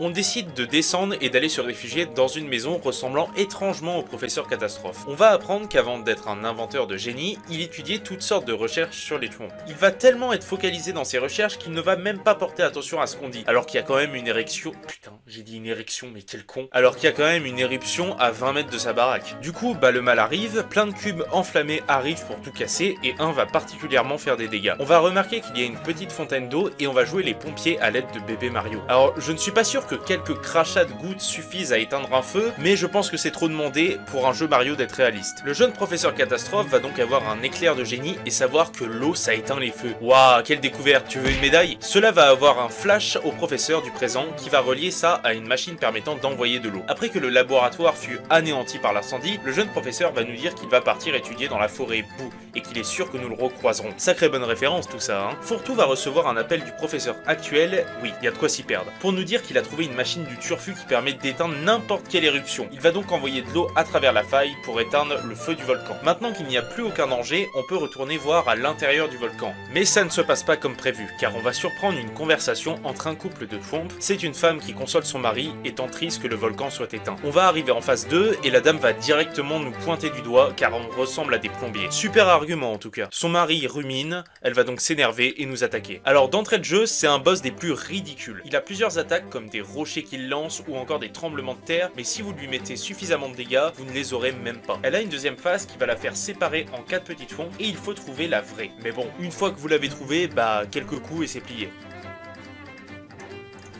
Speaker 1: On décide de descendre et d'aller se réfugier dans une maison ressemblant étrangement au professeur Catastrophe. On va apprendre qu'avant d'être un inventeur de génie, il étudiait toutes sortes de recherches sur les Thwomp. Il va tellement être focalisé dans ses recherches qu'il ne va même pas porter attention à ce qu'on dit, alors qu'il y a quand même une érection... Putain, j'ai dit une érection, mais quel con. Alors qu'il y a quand même une éruption à 20 mètres de sa baraque. Du coup, le mal arrive, plein de cubes enflammés arrivent pour tout casser, et un va particulièrement faire des dégâts. On va remarquer qu'il y a une petite fontaine d'eau, et on va jouer les pompiers à l'aide de bébé Mario. Alors, je ne suis pas sûr que quelques crachats de gouttes suffisent à éteindre un feu, mais je pense que c'est trop demandé pour un jeu Mario d'être réaliste. Le jeune professeur Catastrophe va donc avoir un éclair de génie et savoir que l'eau ça éteint les feux. Waouh, quelle découverte, tu veux une médaille? Cela va avoir un flash au professeur du présent qui va relier ça à une machine permettant d'envoyer de l'eau. Après que le laboratoire fut anéanti par l'incendie, le jeune professeur va nous dire qu'il va partir étudier dans la forêt boue et qu'il est sûr que nous le recroiserons. Sacrée bonne référence tout ça, hein. Fourre-tout va recevoir un appel du professeur actuel, oui, il y a de quoi s'y perdre, pour nous dire qu'il a trouvé une machine du turfu qui permet d'éteindre n'importe quelle éruption. Il va donc envoyer de l'eau à travers la faille pour éteindre le feu du volcan. Maintenant qu'il n'y a plus aucun danger, on peut retourner voir à l'intérieur du volcan. Mais ça ne se passe pas comme prévu, car on va surprendre une conversation entre un couple de Thwomp. C'est une femme qui console son mari, étant triste que le volcan soit éteint. On va arriver en phase 2, et la dame va directement nous pointer du doigt, car on ressemble à des plombiers. Super argument en tout cas. Son mari rumine, elle va donc s'énerver et nous attaquer. Alors d'entrée de jeu, c'est un boss des plus ridicules. Il a plusieurs attaques comme des rochers qu'il lance ou encore des tremblements de terre, mais si vous lui mettez suffisamment de dégâts, vous ne les aurez même pas. Elle a une deuxième phase qui va la faire séparer en 4 petits fonds et il faut trouver la vraie. Mais bon, une fois que vous l'avez trouvée, quelques coups et c'est plié.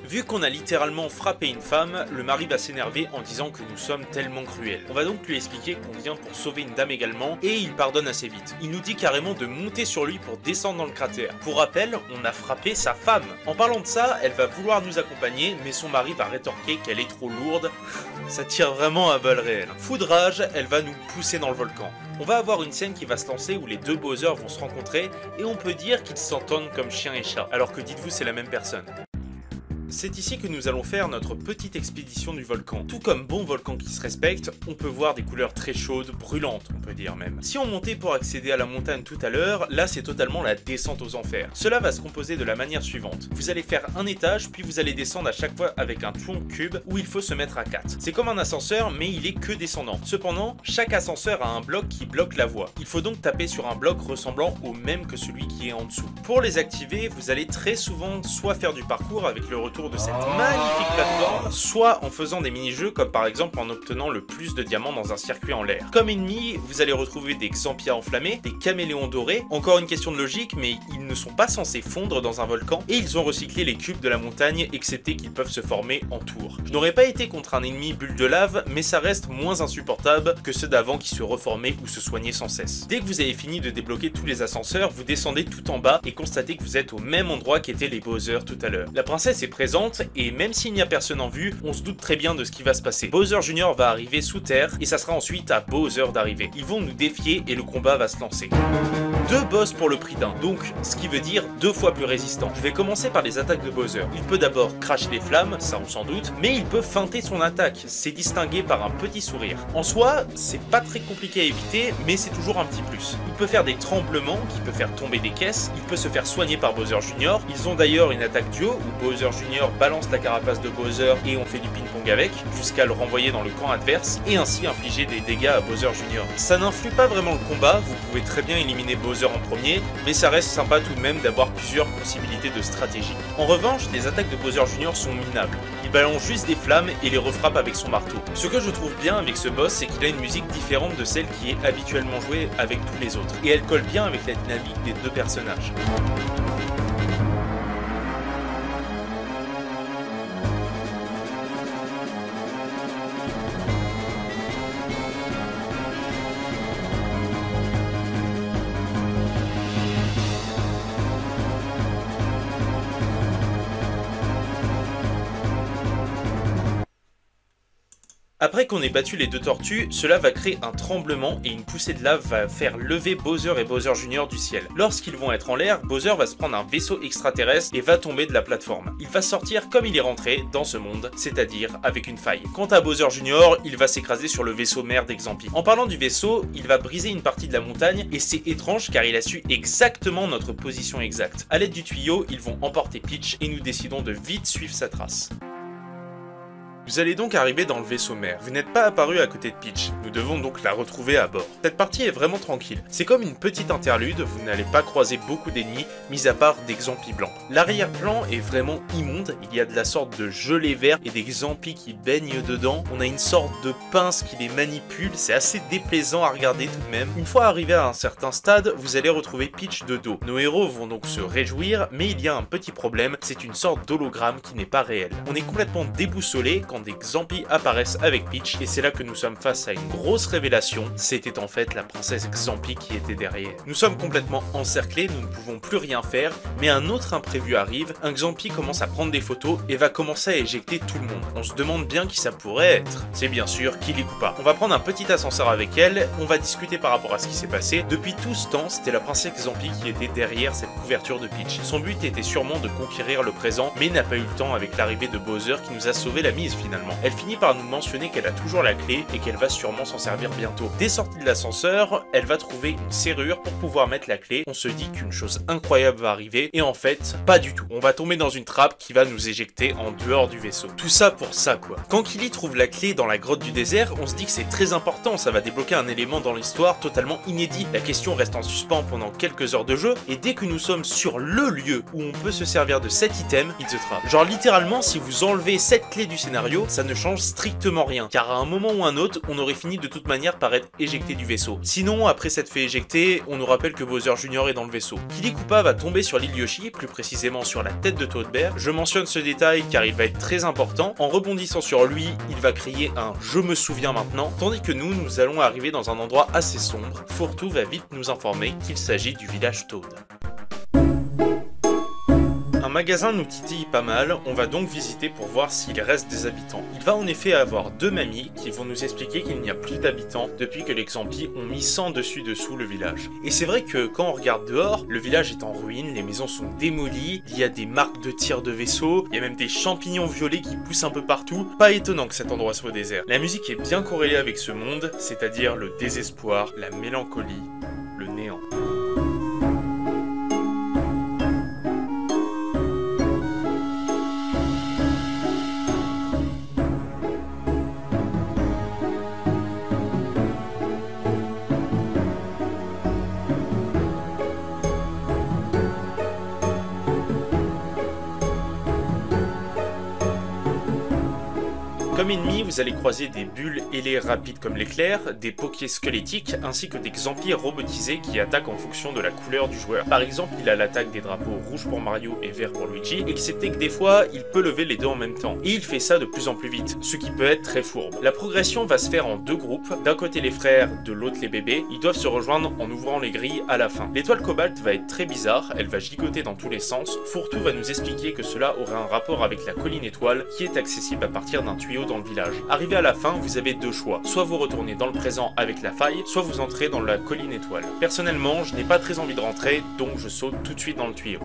Speaker 1: Vu qu'on a littéralement frappé une femme, le mari va s'énerver en disant que nous sommes tellement cruels. On va donc lui expliquer qu'on vient pour sauver une dame également, et il pardonne assez vite. Il nous dit carrément de monter sur lui pour descendre dans le cratère. Pour rappel, on a frappé sa femme. En parlant de ça, elle va vouloir nous accompagner, mais son mari va rétorquer qu'elle est trop lourde. Ça tire vraiment à balles réelles. Foudrage, elle va nous pousser dans le volcan. On va avoir une scène qui va se lancer où les deux Bowser vont se rencontrer, et on peut dire qu'ils s'entendent comme chien et chat, alors que dites-vous c'est la même personne. C'est ici que nous allons faire notre petite expédition du volcan. Tout comme bon volcan qui se respecte, on peut voir des couleurs très chaudes, brûlantes on peut dire même. Si on montait pour accéder à la montagne tout à l'heure, là c'est totalement la descente aux enfers. Cela va se composer de la manière suivante. Vous allez faire un étage, puis vous allez descendre à chaque fois avec un Thwomp cube où il faut se mettre à 4. C'est comme un ascenseur, mais il est que descendant. Cependant, chaque ascenseur a un bloc qui bloque la voie. Il faut donc taper sur un bloc ressemblant au même que celui qui est en dessous. Pour les activer, vous allez très souvent soit faire du parcours avec le retour de cette magnifique plateforme, soit en faisant des mini-jeux comme par exemple en obtenant le plus de diamants dans un circuit en l'air. Comme ennemi, vous allez retrouver des Xampias enflammés, des caméléons dorés, encore une question de logique, mais ils ne sont pas censés fondre dans un volcan, et ils ont recyclé les cubes de la montagne, excepté qu'ils peuvent se former en tour. Je n'aurais pas été contre un ennemi bulle de lave, mais ça reste moins insupportable que ceux d'avant qui se reformaient ou se soignaient sans cesse. Dès que vous avez fini de débloquer tous les ascenseurs, vous descendez tout en bas et constatez que vous êtes au même endroit qu'étaient les Bowser tout à l'heure. La princesse est présente, et même s'il n'y a personne en vue, on se doute très bien de ce qui va se passer. Bowser Jr va arriver sous terre et ça sera ensuite à Bowser d'arriver. Ils vont nous défier et le combat va se lancer. 2 boss pour le prix d'un, donc ce qui veut dire 2 fois plus résistant. Je vais commencer par les attaques de Bowser. Il peut d'abord cracher les flammes, ça on s'en doute, mais il peut feinter son attaque, c'est distingué par un petit sourire. En soi, c'est pas très compliqué à éviter, mais c'est toujours un petit plus. Il peut faire des tremblements qui peut faire tomber des caisses, il peut se faire soigner par Bowser Jr. Ils ont d'ailleurs une attaque duo où Bowser Jr balance la carapace de Bowser et on fait du ping-pong avec, jusqu'à le renvoyer dans le camp adverse et ainsi infliger des dégâts à Bowser Jr. Ça n'influe pas vraiment le combat, vous pouvez très bien éliminer Bowser en premier, mais ça reste sympa tout de même d'avoir plusieurs possibilités de stratégie. En revanche, les attaques de Bowser Jr sont minables. Il balance juste des flammes et les refrappe avec son marteau. Ce que je trouve bien avec ce boss, c'est qu'il a une musique différente de celle qui est habituellement jouée avec tous les autres, et elle colle bien avec la dynamique des deux personnages. Après qu'on ait battu les deux tortues, cela va créer un tremblement et une poussée de lave va faire lever Bowser et Bowser Jr du ciel. Lorsqu'ils vont être en l'air, Bowser va se prendre un vaisseau extraterrestre et va tomber de la plateforme. Il va sortir comme il est rentré dans ce monde, c'est-à-dire avec une faille. Quant à Bowser Jr, il va s'écraser sur le vaisseau mère d'Exampi. En parlant du vaisseau, il va briser une partie de la montagne et c'est étrange car il a su exactement notre position exacte. A l'aide du tuyau, ils vont emporter Peach et nous décidons de vite suivre sa trace. Vous allez donc arriver dans le vaisseau mère. Vous n'êtes pas apparu à côté de Peach. Nous devons donc la retrouver à bord. Cette partie est vraiment tranquille. C'est comme une petite interlude, vous n'allez pas croiser beaucoup d'ennemis, mis à part des Xampis blancs. L'arrière-plan est vraiment immonde, il y a de la sorte de gelée vert et des Xampis qui baignent dedans. On a une sorte de pince qui les manipule, c'est assez déplaisant à regarder tout de même. Une fois arrivé à un certain stade, vous allez retrouver Peach de dos. Nos héros vont donc se réjouir, mais il y a un petit problème, c'est une sorte d'hologramme qui n'est pas réel. On est complètement déboussolé quand des Xampis apparaissent avec Peach, et c'est là que nous sommes face à une grosse révélation, c'était en fait la princesse Xampi qui était derrière. Nous sommes complètement encerclés, nous ne pouvons plus rien faire, mais un autre imprévu arrive, un Xampi commence à prendre des photos et va commencer à éjecter tout le monde. On se demande bien qui ça pourrait être. C'est bien sûr Kili Koopa. On va prendre un petit ascenseur avec elle, on va discuter par rapport à ce qui s'est passé. Depuis tout ce temps, c'était la princesse Xampi qui était derrière cette couverture de Peach. Son but était sûrement de conquérir le présent, mais n'a pas eu le temps avec l'arrivée de Bowser qui nous a sauvé la mise finalement. Elle finit par nous mentionner qu'elle a toujours la clé et qu'elle va sûrement s'en servir bientôt. Dès sortie de l'ascenseur, elle va trouver une serrure pour pouvoir mettre la clé. On se dit qu'une chose incroyable va arriver et en fait, pas du tout. On va tomber dans une trappe qui va nous éjecter en dehors du vaisseau. Tout ça pour ça quoi. Quand Kili trouve la clé dans la grotte du désert, on se dit que c'est très important, ça va débloquer un élément dans l'histoire totalement inédit. La question reste en suspens pendant quelques heures de jeu et dès que nous sommes sur le lieu où on peut se servir de cet item, il se trappe. Genre littéralement, si vous enlevez cette clé du scénario, ça ne change strictement rien, car à un moment ou un autre, on aurait fini de toute manière par être éjecté du vaisseau. Sinon, après s'être fait éjecter, on nous rappelle que Bowser Jr est dans le vaisseau. Kili Koopa va tomber sur l'île Yoshi, plus précisément sur la tête de Toad Bear. Je mentionne ce détail car il va être très important. En rebondissant sur lui, il va crier un « je me souviens maintenant », tandis que nous allons arriver dans un endroit assez sombre. Fourtou va vite nous informer qu'il s'agit du village Toad. Un magasin nous titille pas mal, on va donc visiter pour voir s'il reste des habitants. Il va en effet avoir deux mamies qui vont nous expliquer qu'il n'y a plus d'habitants depuis que les Xampis ont mis sans dessus-dessous le village. Et c'est vrai que quand on regarde dehors, le village est en ruine, les maisons sont démolies, il y a des marques de tir de vaisseaux, il y a même des champignons violets qui poussent un peu partout. Pas étonnant que cet endroit soit désert. La musique est bien corrélée avec ce monde, c'est-à-dire le désespoir, la mélancolie, le néant. Comme ennemi, vous allez croiser des bulles ailées rapides comme l'éclair, des pokés squelettiques, ainsi que des Xampis robotisés qui attaquent en fonction de la couleur du joueur. Par exemple, il a l'attaque des drapeaux rouge pour Mario et vert pour Luigi, excepté que des fois, il peut lever les deux en même temps. Et il fait ça de plus en plus vite, ce qui peut être très fourbe. La progression va se faire en deux groupes, d'un côté les frères, de l'autre les bébés. Ils doivent se rejoindre en ouvrant les grilles à la fin. L'étoile cobalt va être très bizarre, elle va gigoter dans tous les sens. Fourtou va nous expliquer que cela aurait un rapport avec la colline étoile, qui est accessible à partir d'un tuyau dans le village. Arrivé à la fin, vous avez deux choix. Soit vous retournez dans le présent avec la faille, soit vous entrez dans la colline étoile. Personnellement, je n'ai pas très envie de rentrer, donc je saute tout de suite dans le tuyau.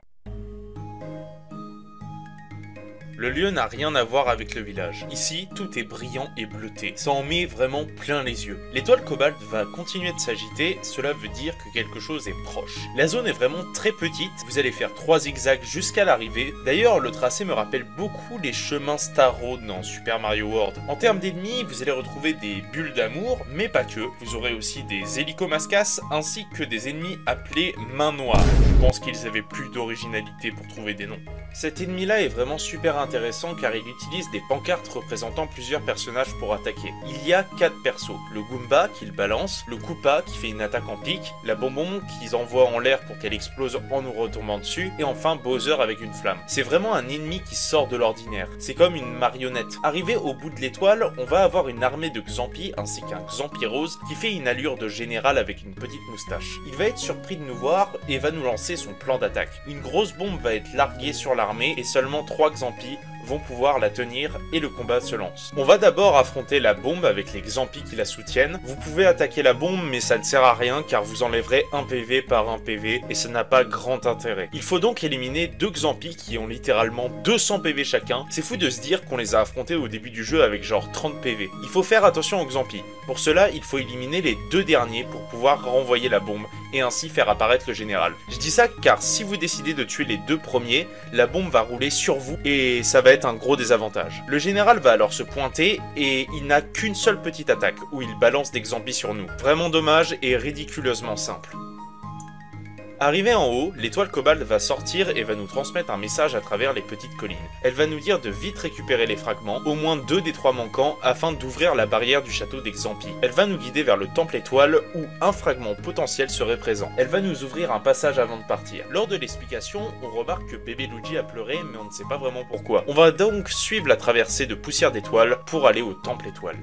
Speaker 1: Le lieu n'a rien à voir avec le village. Ici, tout est brillant et bleuté. Ça en met vraiment plein les yeux. L'étoile cobalt va continuer de s'agiter, cela veut dire que quelque chose est proche. La zone est vraiment très petite, vous allez faire 3 zigzags jusqu'à l'arrivée. D'ailleurs, le tracé me rappelle beaucoup les chemins Star Road dans Super Mario World. En termes d'ennemis, vous allez retrouver des bulles d'amour, mais pas que. Vous aurez aussi des hélicomascas, ainsi que des ennemis appelés mains noires. Je pense qu'ils avaient plus d'originalité pour trouver des noms. Cet ennemi-là est vraiment super intéressant car il utilise des pancartes représentant plusieurs personnages pour attaquer. Il y a 4 persos, le Goomba qui le balance, le Koopa qui fait une attaque en pic, la Bonbon qu'ils envoient en l'air pour qu'elle explose en nous retombant dessus, et enfin Bowser avec une flamme. C'est vraiment un ennemi qui sort de l'ordinaire, c'est comme une marionnette. Arrivé au bout de l'étoile, on va avoir une armée de Xampis ainsi qu'un Xampi rose qui fait une allure de général avec une petite moustache. Il va être surpris de nous voir et va nous lancer son plan d'attaque. Une grosse bombe va être larguée sur l'armée et seulement 3 Xampis vont pouvoir la tenir et le combat se lance. On va d'abord affronter la bombe avec les Xampis qui la soutiennent. Vous pouvez attaquer la bombe mais ça ne sert à rien car vous enlèverez un PV par un PV et ça n'a pas grand intérêt. Il faut donc éliminer 2 Xampis qui ont littéralement 200 PV chacun. C'est fou de se dire qu'on les a affrontés au début du jeu avec genre 30 PV. Il faut faire attention aux Xampis. Pour cela, il faut éliminer les 2 derniers pour pouvoir renvoyer la bombe et ainsi faire apparaître le général. Je dis ça car si vous décidez de tuer les 2 premiers, la bombe va rouler sur vous et ça va être être un gros désavantage. Le général va alors se pointer et il n'a qu'une seule petite attaque où il balance des Xampis sur nous. Vraiment dommage et ridiculeusement simple. Arrivé en haut, l'étoile Cobalt va sortir et va nous transmettre un message à travers les petites collines. Elle va nous dire de vite récupérer les fragments, au moins 2 des 3 manquants, afin d'ouvrir la barrière du château des Xampis. Elle va nous guider vers le temple étoile où un fragment potentiel serait présent. Elle va nous ouvrir un passage avant de partir. Lors de l'explication, on remarque que bébé Luigi a pleuré, mais on ne sait pas vraiment pourquoi. On va donc suivre la traversée de poussière d'étoiles pour aller au temple étoile.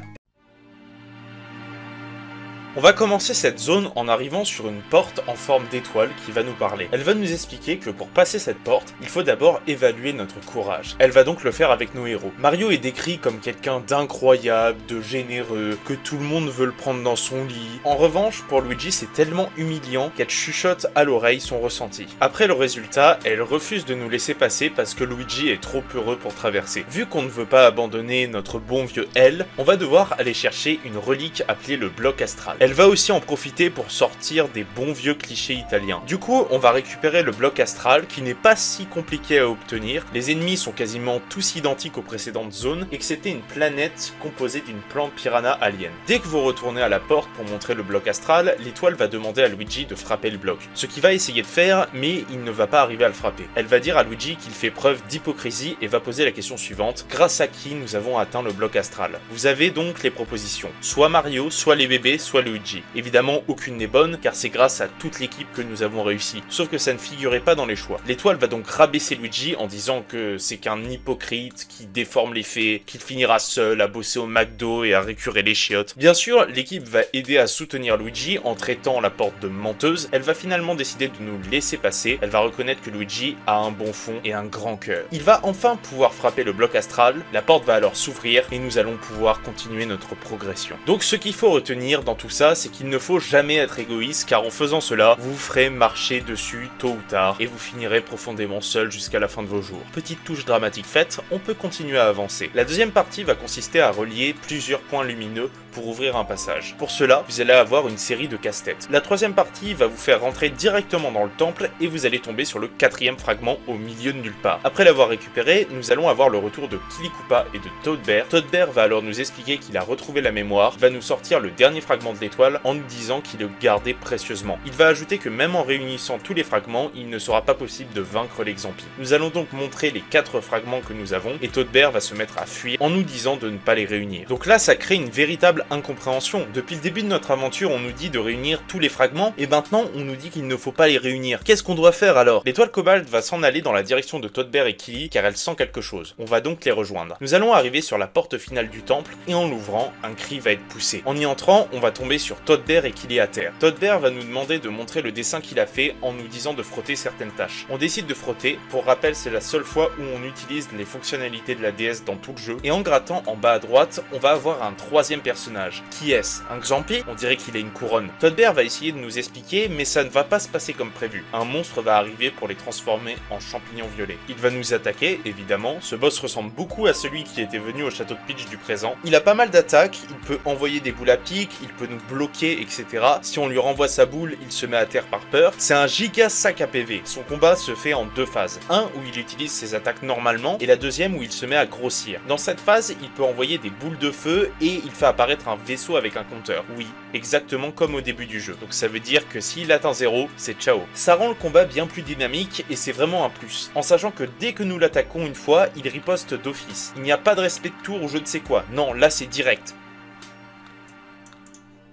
Speaker 1: On va commencer cette zone en arrivant sur une porte en forme d'étoile qui va nous parler. Elle va nous expliquer que pour passer cette porte, il faut d'abord évaluer notre courage. Elle va donc le faire avec nos héros. Mario est décrit comme quelqu'un d'incroyable, de généreux, que tout le monde veut le prendre dans son lit. En revanche, pour Luigi, c'est tellement humiliant qu'elle chuchote à l'oreille son ressenti. Après le résultat, elle refuse de nous laisser passer parce que Luigi est trop heureux pour traverser. Vu qu'on ne veut pas abandonner notre bon vieux L, on va devoir aller chercher une relique appelée le bloc astral. Elle va aussi en profiter pour sortir des bons vieux clichés italiens. Du coup, on va récupérer le bloc astral qui n'est pas si compliqué à obtenir. Les ennemis sont quasiment tous identiques aux précédentes zones, excepté une planète composée d'une plante piranha alien. Dès que vous retournez à la porte pour montrer le bloc astral, l'étoile va demander à Luigi de frapper le bloc. Ce qu'il va essayer de faire, mais il ne va pas arriver à le frapper. Elle va dire à Luigi qu'il fait preuve d'hypocrisie et va poser la question suivante: grâce à qui nous avons atteint le bloc astral? Vous avez donc les propositions, soit Mario, soit les bébés, soit Luigi. Évidemment, aucune n'est bonne, car c'est grâce à toute l'équipe que nous avons réussi. Sauf que ça ne figurait pas dans les choix. L'étoile va donc rabaisser Luigi en disant que c'est qu'un hypocrite qui déforme les faits, qu'il finira seul à bosser au McDo et à récurer les chiottes. Bien sûr, l'équipe va aider à soutenir Luigi en traitant la porte de menteuse. Elle va finalement décider de nous laisser passer. Elle va reconnaître que Luigi a un bon fond et un grand cœur. Il va enfin pouvoir frapper le bloc astral, la porte va alors s'ouvrir et nous allons pouvoir continuer notre progression. Donc ce qu'il faut retenir dans tout ça, c'est qu'il ne faut jamais être égoïste, car en faisant cela, vous ferez marcher dessus tôt ou tard et vous finirez profondément seul jusqu'à la fin de vos jours. Petite touche dramatique faite, on peut continuer à avancer. La deuxième partie va consister à relier plusieurs points lumineux pour ouvrir un passage. Pour cela, vous allez avoir une série de casse-têtes. La troisième partie va vous faire rentrer directement dans le temple et vous allez tomber sur le 4e fragment au milieu de nulle part. Après l'avoir récupéré, nous allons avoir le retour de Kili Koopa et de Toad Bear. Toad Bear va alors nous expliquer qu'il a retrouvé la mémoire, va nous sortir le dernier fragment de l'étoile en nous disant qu'il le gardait précieusement. Il va ajouter que même en réunissant tous les fragments, il ne sera pas possible de vaincre les Xampis. Nous allons donc montrer les 4 fragments que nous avons et Toad Bear va se mettre à fuir en nous disant de ne pas les réunir. Donc là, ça crée une véritable incompréhension. Depuis le début de notre aventure, on nous dit de réunir tous les fragments et maintenant on nous dit qu'il ne faut pas les réunir. Qu'est-ce qu'on doit faire alors? L'étoile Cobalt va s'en aller dans la direction de Toad Bear et Kili car elle sent quelque chose. On va donc les rejoindre. Nous allons arriver sur la porte finale du temple et en l'ouvrant, un cri va être poussé. En y entrant, on va tomber sur Toad Bear et Kili à terre. Toad Bear va nous demander de montrer le dessin qu'il a fait en nous disant de frotter certaines tâches. On décide de frotter. Pour rappel, c'est la seule fois où on utilise les fonctionnalités de la déesse dans tout le jeu. Et en grattant en bas à droite, on va avoir un 3e personnage. Qui est-ce? Un Xampi? On dirait qu'il a une couronne. Toad Bear va essayer de nous expliquer, mais ça ne va pas se passer comme prévu. Un monstre va arriver pour les transformer en champignons violets. Il va nous attaquer, évidemment. Ce boss ressemble beaucoup à celui qui était venu au château de Peach du présent. Il a pas mal d'attaques, il peut envoyer des boules à pic, il peut nous bloquer, etc. Si on lui renvoie sa boule, il se met à terre par peur. C'est un giga sac à PV. Son combat se fait en 2 phases. Un où il utilise ses attaques normalement et la deuxième où il se met à grossir. Dans cette phase, il peut envoyer des boules de feu et il fait apparaître un vaisseau avec un compteur. Oui, exactement comme au début du jeu. Donc ça veut dire que s'il atteint 0, c'est ciao. Ça rend le combat bien plus dynamique et c'est vraiment un plus. En sachant que dès que nous l'attaquons une fois, il riposte d'office. Il n'y a pas de respect de tour ou je ne sais quoi. Non, là c'est direct.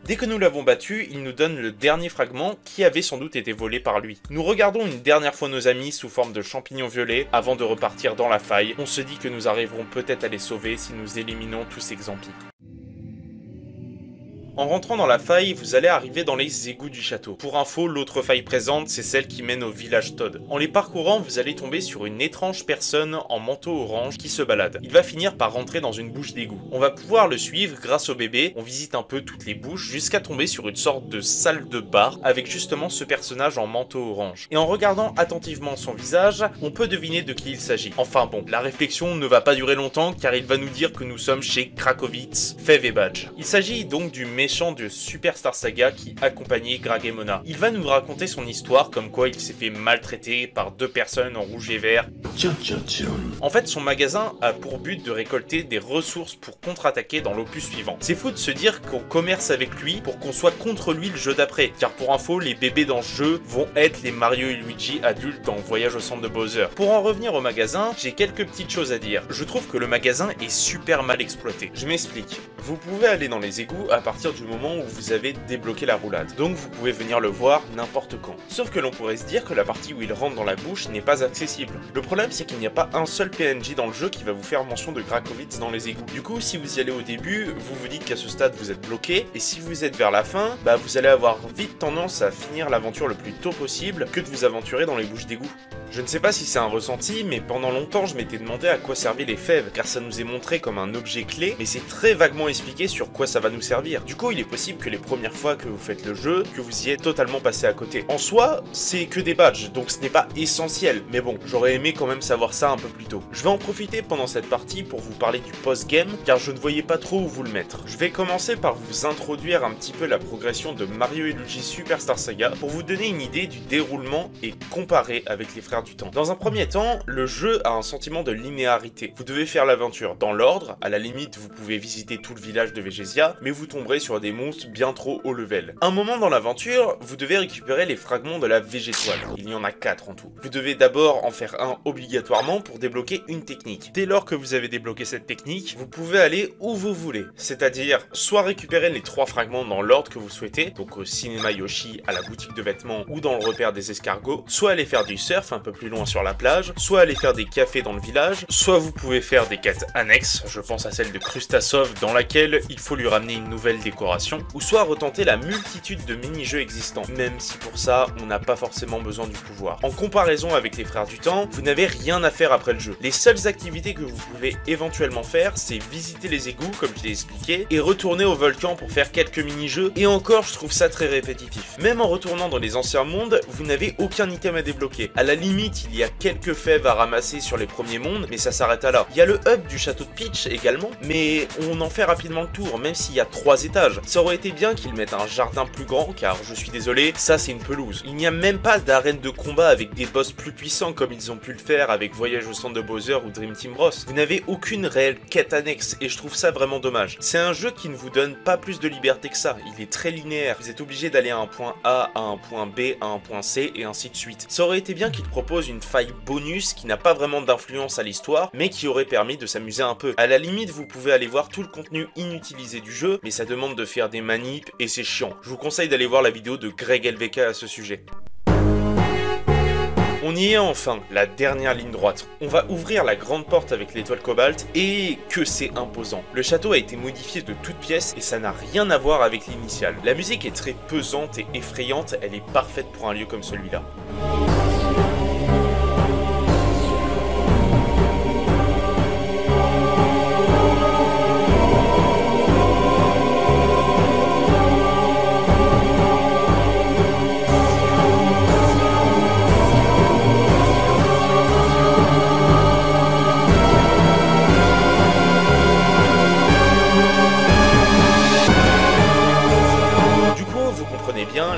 Speaker 1: Dès que nous l'avons battu, il nous donne le dernier fragment qui avait sans doute été volé par lui. Nous regardons une dernière fois nos amis sous forme de champignons violets avant de repartir dans la faille. On se dit que nous arriverons peut-être à les sauver si nous éliminons tous ces Xampis. En rentrant dans la faille, vous allez arriver dans les égouts du château. Pour info, l'autre faille présente, c'est celle qui mène au village Toad. En les parcourant, vous allez tomber sur une étrange personne en manteau orange qui se balade. Il va finir par rentrer dans une bouche d'égout. On va pouvoir le suivre grâce au bébé, on visite un peu toutes les bouches jusqu'à tomber sur une sorte de salle de bar avec justement ce personnage en manteau orange. Et en regardant attentivement son visage, on peut deviner de qui il s'agit. Enfin bon, la réflexion ne va pas durer longtemps car il va nous dire que nous sommes chez Krakowitz Fève et Badge. Il s'agit donc du méchant de Superstar Saga qui accompagnait Greg et Mona. Il va nous raconter son histoire comme quoi il s'est fait maltraiter par deux personnes en rouge et vert. En fait, son magasin a pour but de récolter des ressources pour contre-attaquer dans l'opus suivant. C'est fou de se dire qu'on commerce avec lui pour qu'on soit contre lui le jeu d'après, car pour info, les bébés dans ce jeu vont être les Mario et Luigi adultes dans Voyage au centre de Bowser. Pour en revenir au magasin, j'ai quelques petites choses à dire. Je trouve que le magasin est super mal exploité. Je m'explique. Vous pouvez aller dans les égouts à partir du moment où vous avez débloqué la roulade, donc vous pouvez venir le voir n'importe quand. Sauf que l'on pourrait se dire que la partie où il rentre dans la bouche n'est pas accessible. Le problème, c'est qu'il n'y a pas un seul PNJ dans le jeu qui va vous faire mention de Krakowitz dans les égouts. Du coup, si vous y allez au début, vous vous dites qu'à ce stade vous êtes bloqué, et si vous êtes vers la fin, bah vous allez avoir vite tendance à finir l'aventure le plus tôt possible que de vous aventurer dans les bouches d'égout. Je ne sais pas si c'est un ressenti, mais pendant longtemps je m'étais demandé à quoi servaient les fèves, car ça nous est montré comme un objet clé, mais c'est très vaguement expliqué sur quoi ça va nous servir. Du coup, il est possible que les premières fois que vous faites le jeu, que vous y êtes totalement passé à côté. En soi, c'est que des badges, donc ce n'est pas essentiel, mais bon, j'aurais aimé quand même savoir ça un peu plus tôt. Je vais en profiter pendant cette partie pour vous parler du post-game, car je ne voyais pas trop où vous le mettre. Je vais commencer par vous introduire un petit peu la progression de Mario et Luigi Superstar Saga, pour vous donner une idée du déroulement et comparer avec les frères du temps. Dans un premier temps, le jeu a un sentiment de linéarité. Vous devez faire l'aventure dans l'ordre, à la limite vous pouvez visiter tout le village de Végésia, mais vous tomberez sur des monstres bien trop haut level. Un moment dans l'aventure, vous devez récupérer les fragments de la Végétoile. Il y en a 4 en tout. Vous devez d'abord en faire un obligatoirement pour débloquer une technique. Dès lors que vous avez débloqué cette technique, vous pouvez aller où vous voulez. C'est-à-dire, soit récupérer les 3 fragments dans l'ordre que vous souhaitez, donc au cinéma Yoshi, à la boutique de vêtements ou dans le repère des escargots, soit aller faire du surf un peu plus loin sur la plage, soit aller faire des cafés dans le village, soit vous pouvez faire des quêtes annexes, je pense à celle de Krustasov dans laquelle il faut lui ramener une nouvelle décoration, ou soit retenter la multitude de mini-jeux existants, même si pour ça on n'a pas forcément besoin du pouvoir. En comparaison avec les frères du temps, vous n'avez rien à faire après le jeu. Les seules activités que vous pouvez éventuellement faire, c'est visiter les égouts comme je l'ai expliqué, et retourner au volcan pour faire quelques mini-jeux, et encore je trouve ça très répétitif. Même en retournant dans les anciens mondes, vous n'avez aucun item à débloquer. À la limite, il y a quelques fèves à ramasser sur les premiers mondes, mais ça s'arrête à là. Il y a le hub du château de Peach également, mais on en fait rapidement le tour, même s'il y a 3 étages. Ça aurait été bien qu'ils mettent un jardin plus grand, car je suis désolé, ça c'est une pelouse. Il n'y a même pas d'arène de combat avec des boss plus puissants comme ils ont pu le faire avec Voyage au centre de Bowser ou Dream Team Bros. Vous n'avez aucune réelle quête annexe, et je trouve ça vraiment dommage. C'est un jeu qui ne vous donne pas plus de liberté que ça, il est très linéaire. Vous êtes obligé d'aller à un point A, à un point B, à un point C, et ainsi de suite. Ça aurait été bien qu'il propose une faille bonus qui n'a pas vraiment d'influence à l'histoire, mais qui aurait permis de s'amuser un peu. À la limite, vous pouvez aller voir tout le contenu inutilisé du jeu, mais ça demande de faire des manips et c'est chiant. Je vous conseille d'aller voir la vidéo de Greg LVK à ce sujet. On y est enfin, la dernière ligne droite. On va ouvrir la grande porte avec l'étoile cobalt et que c'est imposant. Le château a été modifié de toutes pièces et ça n'a rien à voir avec l'initial. La musique est très pesante et effrayante, elle est parfaite pour un lieu comme celui-là.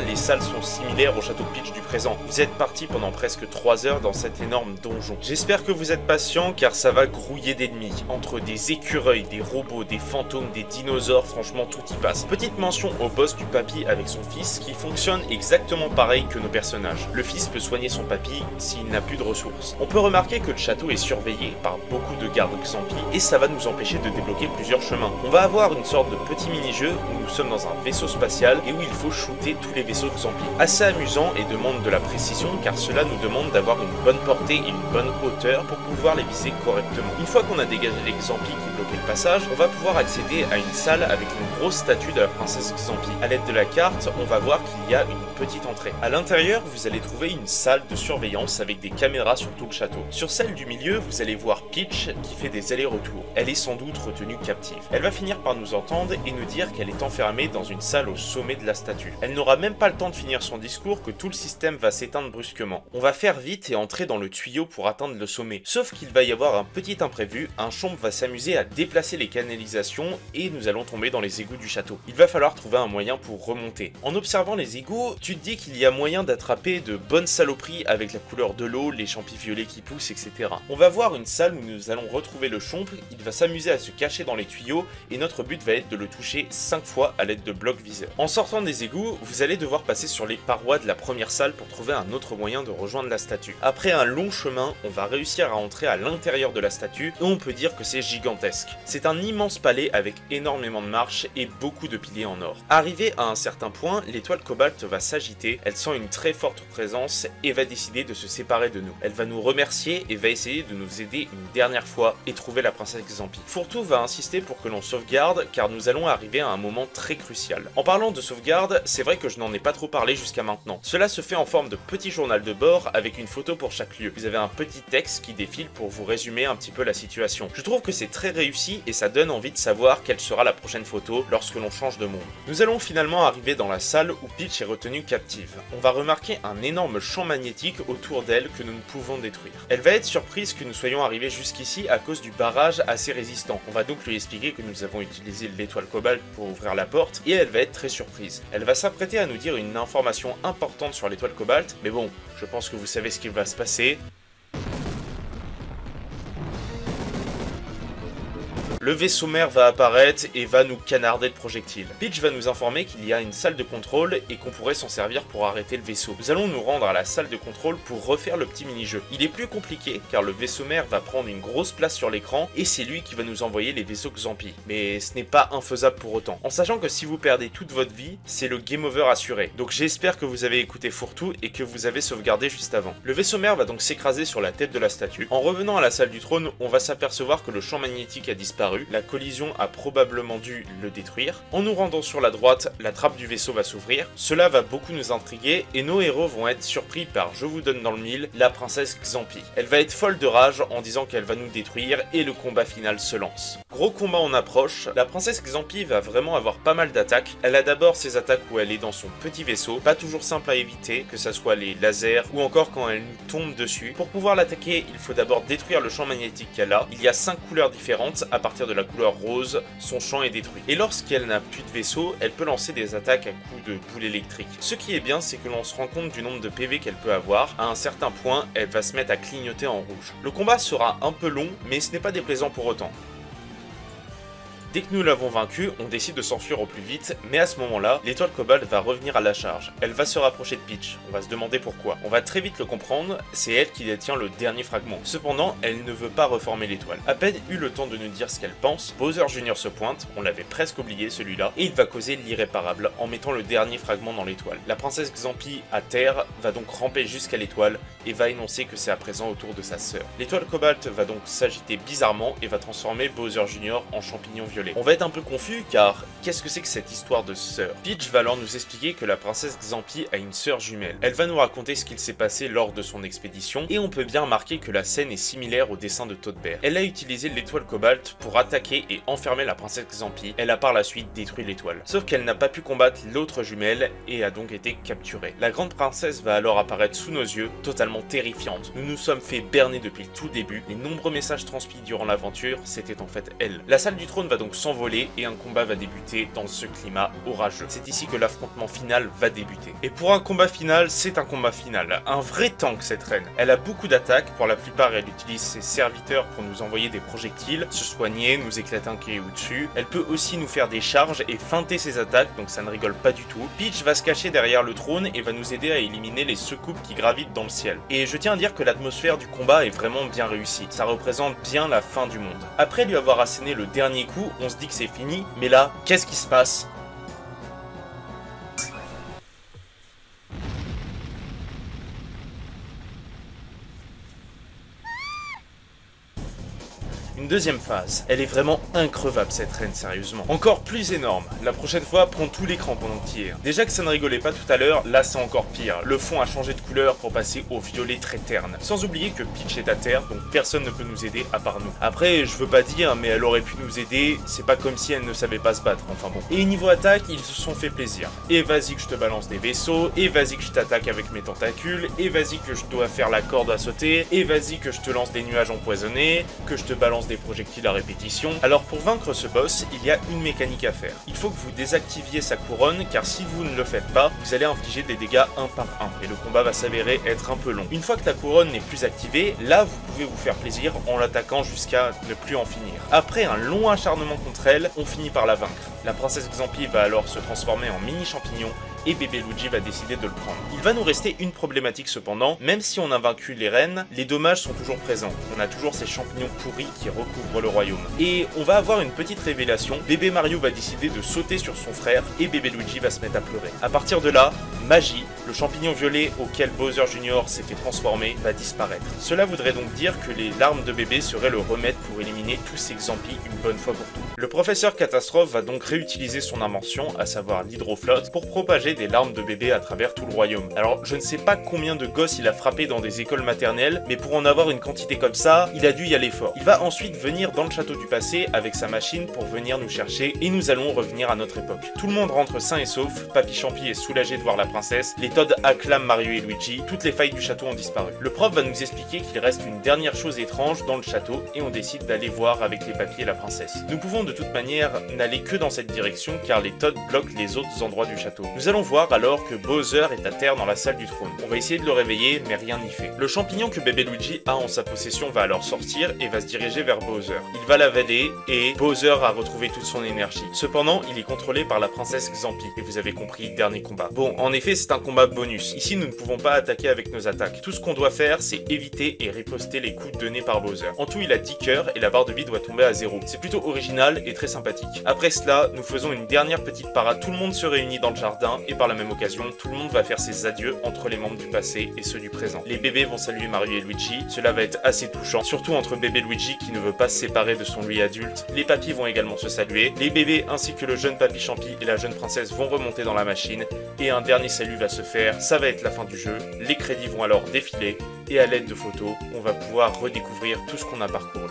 Speaker 1: Les salles sont similaires au château de Peach du présent. Vous êtes parti pendant presque 3 heures dans cet énorme donjon. J'espère que vous êtes patient car ça va grouiller d'ennemis. Entre des écureuils, des robots, des fantômes, des dinosaures, franchement tout y passe. Petite mention au boss du papy avec son fils qui fonctionne exactement pareil que nos personnages. Le fils peut soigner son papy s'il n'a plus de ressources. On peut remarquer que le château est surveillé par beaucoup de gardes Xampi et ça va nous empêcher de débloquer plusieurs chemins. On va avoir une sorte de petit mini-jeu où nous sommes dans un vaisseau spatial et où il faut shooter tous les vaisseaux Xampi. Assez amusant et demande de la précision car cela nous demande d'avoir une bonne portée et une bonne hauteur pour pouvoir les viser correctement. Une fois qu'on a dégagé les Xampi qui bloquaient le passage, on va pouvoir accéder à une salle avec une grosse statue de la princesse Xampi. A l'aide de la carte, on va voir qu'il y a une petite entrée. À l'intérieur, vous allez trouver une salle de surveillance avec des caméras sur tout le château. Sur celle du milieu, vous allez voir Peach qui fait des allers-retours. Elle est sans doute retenue captive. Elle va finir par nous entendre et nous dire qu'elle est enfermée dans une salle au sommet de la statue. Elle n'aura même pas le temps de finir son discours que tout le système va s'éteindre brusquement. On va faire vite et entrer dans le tuyau pour atteindre le sommet. Sauf qu'il va y avoir un petit imprévu, un chomp va s'amuser à déplacer les canalisations et nous allons tomber dans les égouts. égouts du château. Il va falloir trouver un moyen pour remonter. En observant les égouts, tu te dis qu'il y a moyen d'attraper de bonnes saloperies avec la couleur de l'eau, les champis violets qui poussent, etc. On va voir une salle où nous allons retrouver le chomp, il va s'amuser à se cacher dans les tuyaux et notre but va être de le toucher 5 fois à l'aide de blocs viseurs. En sortant des égouts, vous allez devoir passer sur les parois de la première salle pour trouver un autre moyen de rejoindre la statue. Après un long chemin, on va réussir à entrer à l'intérieur de la statue et on peut dire que c'est gigantesque. C'est un immense palais avec énormément de marches et beaucoup de piliers en or. Arrivé à un certain point, l'étoile cobalt va s'agiter, elle sent une très forte présence et va décider de se séparer de nous. Elle va nous remercier et va essayer de nous aider une dernière fois et trouver la princesse Xampi. Fourre-tout va insister pour que l'on sauvegarde car nous allons arriver à un moment très crucial. En parlant de sauvegarde, c'est vrai que je n'en ai pas trop parlé jusqu'à maintenant. Cela se fait en forme de petit journal de bord avec une photo pour chaque lieu. Vous avez un petit texte qui défile pour vous résumer un petit peu la situation. Je trouve que c'est très réussi et ça donne envie de savoir quelle sera la prochaine photo lorsque l'on change de monde. Nous allons finalement arriver dans la salle où Peach est retenue captive. On va remarquer un énorme champ magnétique autour d'elle que nous ne pouvons détruire. Elle va être surprise que nous soyons arrivés jusqu'ici à cause du barrage assez résistant. On va donc lui expliquer que nous avons utilisé l'étoile cobalt pour ouvrir la porte et elle va être très surprise. Elle va s'apprêter à nous dire une information importante sur l'étoile cobalt, mais bon, je pense que vous savez ce qu'il va se passer. Le vaisseau mère va apparaître et va nous canarder de projectiles. Peach va nous informer qu'il y a une salle de contrôle et qu'on pourrait s'en servir pour arrêter le vaisseau. Nous allons nous rendre à la salle de contrôle pour refaire le petit mini-jeu. Il est plus compliqué car le vaisseau mère va prendre une grosse place sur l'écran et c'est lui qui va nous envoyer les vaisseaux Xampi. Mais ce n'est pas infaisable pour autant. En sachant que si vous perdez toute votre vie, c'est le game over assuré. Donc j'espère que vous avez écouté Fourre-tout et que vous avez sauvegardé juste avant. Le vaisseau mère va donc s'écraser sur la tête de la statue. En revenant à la salle du trône, on va s'apercevoir que le champ magnétique a disparu. La collision a probablement dû le détruire. En nous rendant sur la droite, la trappe du vaisseau va s'ouvrir. Cela va beaucoup nous intriguer et nos héros vont être surpris par, je vous donne dans le mille, la princesse Xampi. Elle va être folle de rage en disant qu'elle va nous détruire et le combat final se lance. Gros combat en approche, la princesse Xampi va vraiment avoir pas mal d'attaques. Elle a d'abord ses attaques où elle est dans son petit vaisseau, pas toujours simple à éviter, que ça soit les lasers ou encore quand elle nous tombe dessus. Pour pouvoir l'attaquer, il faut d'abord détruire le champ magnétique qu'elle a. Il y a 5 couleurs différentes, à partir de la couleur rose, son champ est détruit. Et lorsqu'elle n'a plus de vaisseau, elle peut lancer des attaques à coups de boule électrique. Ce qui est bien, c'est que l'on se rend compte du nombre de PV qu'elle peut avoir. À un certain point, elle va se mettre à clignoter en rouge. Le combat sera un peu long, mais ce n'est pas déplaisant pour autant. Dès que nous l'avons vaincu, on décide de s'enfuir au plus vite, mais à ce moment-là, l'étoile cobalt va revenir à la charge. Elle va se rapprocher de Peach, on va se demander pourquoi. On va très vite le comprendre, c'est elle qui détient le dernier fragment. Cependant, elle ne veut pas reformer l'étoile. À peine eu le temps de nous dire ce qu'elle pense, Bowser Jr. se pointe, on l'avait presque oublié celui-là, et il va causer l'irréparable en mettant le dernier fragment dans l'étoile. La princesse Xampi, à terre, va donc ramper jusqu'à l'étoile et va énoncer que c'est à présent au tour de sa sœur. L'étoile cobalt va donc s'agiter bizarrement et va transformer Bowser Jr. en champignon violet. On va être un peu confus car qu'est-ce que c'est que cette histoire de sœur? Peach va alors nous expliquer que la princesse Xampi a une sœur jumelle. Elle va nous raconter ce qu'il s'est passé lors de son expédition et on peut bien remarquer que la scène est similaire au dessin de Toad Bear. Elle a utilisé l'étoile cobalt pour attaquer et enfermer la princesse Xampi. Elle a par la suite détruit l'étoile. Sauf qu'elle n'a pas pu combattre l'autre jumelle et a donc été capturée. La grande princesse va alors apparaître sous nos yeux, totalement terrifiante. Nous nous sommes fait berner depuis le tout début. Les nombreux messages transmis durant l'aventure, c'était en fait elle. La salle du trône va donc s'envoler et un combat va débuter dans ce climat orageux. C'est ici que l'affrontement final va débuter. Et pour un combat final, c'est un combat final. Un vrai tank cette reine. Elle a beaucoup d'attaques, pour la plupart elle utilise ses serviteurs pour nous envoyer des projectiles, se soigner, nous éclater un caillou dessus. Elle peut aussi nous faire des charges et feinter ses attaques, donc ça ne rigole pas du tout. Peach va se cacher derrière le trône et va nous aider à éliminer les secoupes qui gravitent dans le ciel. Et je tiens à dire que l'atmosphère du combat est vraiment bien réussie. Ça représente bien la fin du monde. Après lui avoir asséné le dernier coup, on se dit que c'est fini, mais là, qu'est-ce qui se passe? Une deuxième phase. Elle est vraiment increvable cette reine, sérieusement. Encore plus énorme. La prochaine fois, prends tout l'écran pendant que tu y es. Déjà que ça ne rigolait pas tout à l'heure, là c'est encore pire. Le fond a changé de couleur pour passer au violet très terne. Sans oublier que Peach est à terre, donc personne ne peut nous aider à part nous. Après, je veux pas dire, mais elle aurait pu nous aider, c'est pas comme si elle ne savait pas se battre, enfin bon. Et niveau attaque, ils se sont fait plaisir. Et vas-y que je te balance des vaisseaux, et vas-y que je t'attaque avec mes tentacules, et vas-y que je dois faire la corde à sauter, et vas-y que je te lance des nuages empoisonnés, que je te balance des des projectiles à répétition. Alors pour vaincre ce boss, il y a une mécanique à faire. Il faut que vous désactiviez sa couronne, car si vous ne le faites pas, vous allez infliger des dégâts un par un, et le combat va s'avérer être un peu long. Une fois que la couronne n'est plus activée, là vous pouvez vous faire plaisir en l'attaquant jusqu'à ne plus en finir. Après un long acharnement contre elle, on finit par la vaincre. La princesse Xampi va alors se transformer en mini champignon, et bébé Luigi va décider de le prendre. Il va nous rester une problématique cependant, même si on a vaincu les reines, les dommages sont toujours présents. On a toujours ces champignons pourris qui recouvrent le royaume. Et on va avoir une petite révélation, bébé Mario va décider de sauter sur son frère, et bébé Luigi va se mettre à pleurer. À partir de là, magie, le champignon violet auquel Bowser Jr. s'est fait transformer va disparaître. Cela voudrait donc dire que les larmes de bébé seraient le remède pour éliminer tous ces Xampi une bonne fois pour toutes. Le professeur Catastrophe va donc réutiliser son invention, à savoir l'hydroflotte, pour propager des larmes de bébé à travers tout le royaume. Alors je ne sais pas combien de gosses il a frappé dans des écoles maternelles, mais pour en avoir une quantité comme ça, il a dû y aller fort. Il va ensuite venir dans le château du passé avec sa machine pour venir nous chercher, et nous allons revenir à notre époque. Tout le monde rentre sain et sauf, Papy Champi est soulagé de voir la princesse, les Toads acclament Mario et Luigi, toutes les failles du château ont disparu. Le prof va nous expliquer qu'il reste une dernière chose étrange dans le château, et on décide d'aller voir avec les papys et la princesse. Nous pouvons de toute manière n'aller que dans cette direction, car les Toads bloquent les autres endroits du château. Nous allons voir alors que Bowser est à terre dans la salle du trône. On va essayer de le réveiller, mais rien n'y fait. Le champignon que bébé Luigi a en sa possession va alors sortir et va se diriger vers Bowser. Il va l'avaler et Bowser a retrouvé toute son énergie. Cependant, il est contrôlé par la princesse Xampi, et vous avez compris, dernier combat. Bon, en effet, c'est un combat bonus. Ici, nous ne pouvons pas attaquer avec nos attaques. Tout ce qu'on doit faire, c'est éviter et riposter les coups donnés par Bowser. En tout, il a 10 cœurs et la barre de vie doit tomber à 0. C'est plutôt original et très sympathique. Après cela, nous faisons une dernière petite parade. Tout le monde se réunit dans le jardin et par la même occasion, tout le monde va faire ses adieux entre les membres du passé et ceux du présent. Les bébés vont saluer Mario et Luigi. Cela va être assez touchant, surtout entre bébé Luigi qui ne veut pas se séparer de son lui adulte. Les papys vont également se saluer. Les bébés ainsi que le jeune papy Champi et la jeune princesse vont remonter dans la machine et un dernier salut va se faire. Ça va être la fin du jeu. Les crédits vont alors défiler et à l'aide de photos, on va pouvoir redécouvrir tout ce qu'on a parcouru.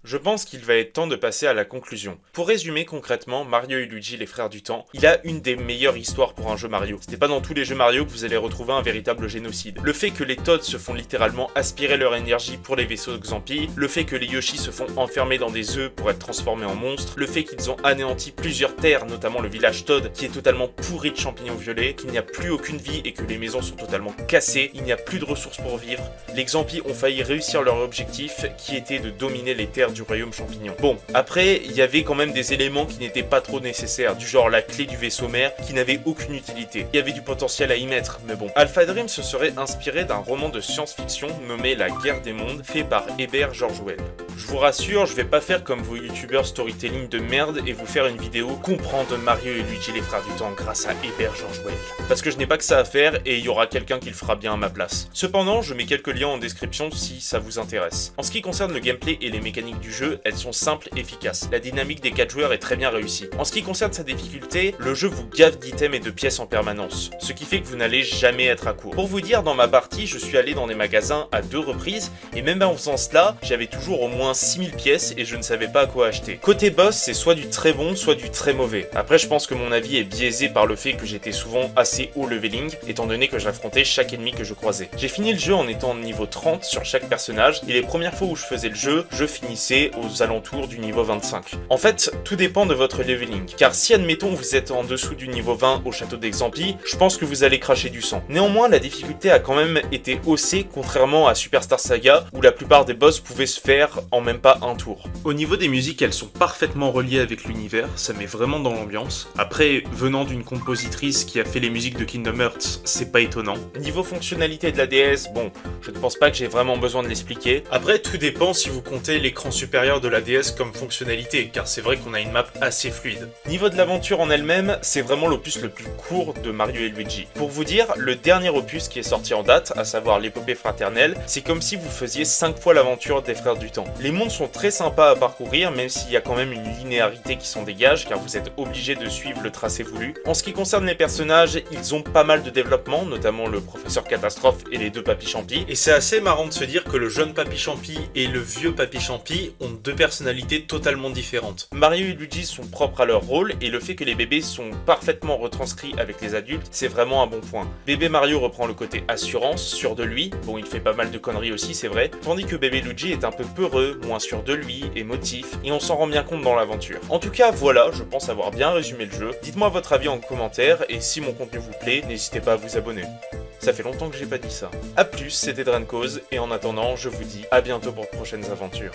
Speaker 1: Je pense qu'il va être temps de passer à la conclusion. Pour résumer concrètement, Mario et Luigi, les frères du temps, il a une des meilleures histoires pour un jeu Mario. Ce n'est pas dans tous les jeux Mario que vous allez retrouver un véritable génocide. Le fait que les Toads se font littéralement aspirer leur énergie pour les vaisseaux Xampi, le fait que les Yoshi se font enfermer dans des œufs pour être transformés en monstres, le fait qu'ils ont anéanti plusieurs terres, notamment le village Toad, qui est totalement pourri de champignons violets, qu'il n'y a plus aucune vie et que les maisons sont totalement cassées, il n'y a plus de ressources pour vivre. Les Xampi ont failli réussir leur objectif, qui était de dominer les terres du royaume champignon. Bon, après, il y avait quand même des éléments qui n'étaient pas trop nécessaires, du genre la clé du vaisseau mère, qui n'avait aucune utilité. Il y avait du potentiel à y mettre, mais bon. Alpha Dream se serait inspiré d'un roman de science-fiction nommé La Guerre des Mondes, fait par Herbert George Wells. Je vous rassure, je vais pas faire comme vos youtubeurs storytelling de merde et vous faire une vidéo comprendre Mario et Luigi les frères du temps grâce à Herbert George Wells. Parce que je n'ai pas que ça à faire et il y aura quelqu'un qui le fera bien à ma place. Cependant, je mets quelques liens en description si ça vous intéresse. En ce qui concerne le gameplay et les mécaniques du jeu, elles sont simples et efficaces. La dynamique des 4 joueurs est très bien réussie. En ce qui concerne sa difficulté, le jeu vous gave d'items et de pièces en permanence, ce qui fait que vous n'allez jamais être à court. Pour vous dire, dans ma partie, je suis allé dans des magasins à 2 reprises et même en faisant cela, j'avais toujours au moins 6000 pièces et je ne savais pas à quoi acheter. Côté boss, c'est soit du très bon, soit du très mauvais. Après, je pense que mon avis est biaisé par le fait que j'étais souvent assez haut leveling, étant donné que j'affrontais chaque ennemi que je croisais. J'ai fini le jeu en étant niveau 30 sur chaque personnage et les premières fois où je faisais le jeu, je finissais aux alentours du niveau 25. En fait, tout dépend de votre leveling, car si admettons vous êtes en dessous du niveau 20 au château d'Exampi, je pense que vous allez cracher du sang. Néanmoins, la difficulté a quand même été haussée, contrairement à Superstar Saga, où la plupart des boss pouvaient se faire en même pas un tour. Au niveau des musiques, elles sont parfaitement reliées avec l'univers, ça met vraiment dans l'ambiance. Après, venant d'une compositrice qui a fait les musiques de Kingdom Hearts, c'est pas étonnant. Niveau fonctionnalité de la DS, bon, je ne pense pas que j'ai vraiment besoin de l'expliquer. Après, tout dépend si vous comptez l'écran supérieur de la DS comme fonctionnalité, car c'est vrai qu'on a une map assez fluide. Niveau de l'aventure en elle-même, c'est vraiment l'opus le plus court de Mario et Luigi. Pour vous dire, le dernier opus qui est sorti en date, à savoir l'épopée fraternelle, c'est comme si vous faisiez 5 fois l'aventure des frères du temps. Les mondes sont très sympas à parcourir, même s'il y a quand même une linéarité qui s'en dégage, car vous êtes obligé de suivre le tracé voulu. En ce qui concerne les personnages, ils ont pas mal de développement, notamment le professeur Catastrophe et les 2 papys Champi. Et c'est assez marrant de se dire que le jeune papy Champi et le vieux papy Champi ont 2 personnalités totalement différentes. Mario et Luigi sont propres à leur rôle, et le fait que les bébés sont parfaitement retranscrits avec les adultes, c'est vraiment un bon point. Bébé Mario reprend le côté assurance, sûr de lui, bon il fait pas mal de conneries aussi c'est vrai, tandis que bébé Luigi est un peu peureux, nerveux, moins sûr de lui, émotif, et on s'en rend bien compte dans l'aventure. En tout cas, voilà, je pense avoir bien résumé le jeu. Dites-moi votre avis en commentaire, et si mon contenu vous plaît, n'hésitez pas à vous abonner. Ça fait longtemps que j'ai pas dit ça. A plus, c'était Drancos, et en attendant, je vous dis à bientôt pour de prochaines aventures.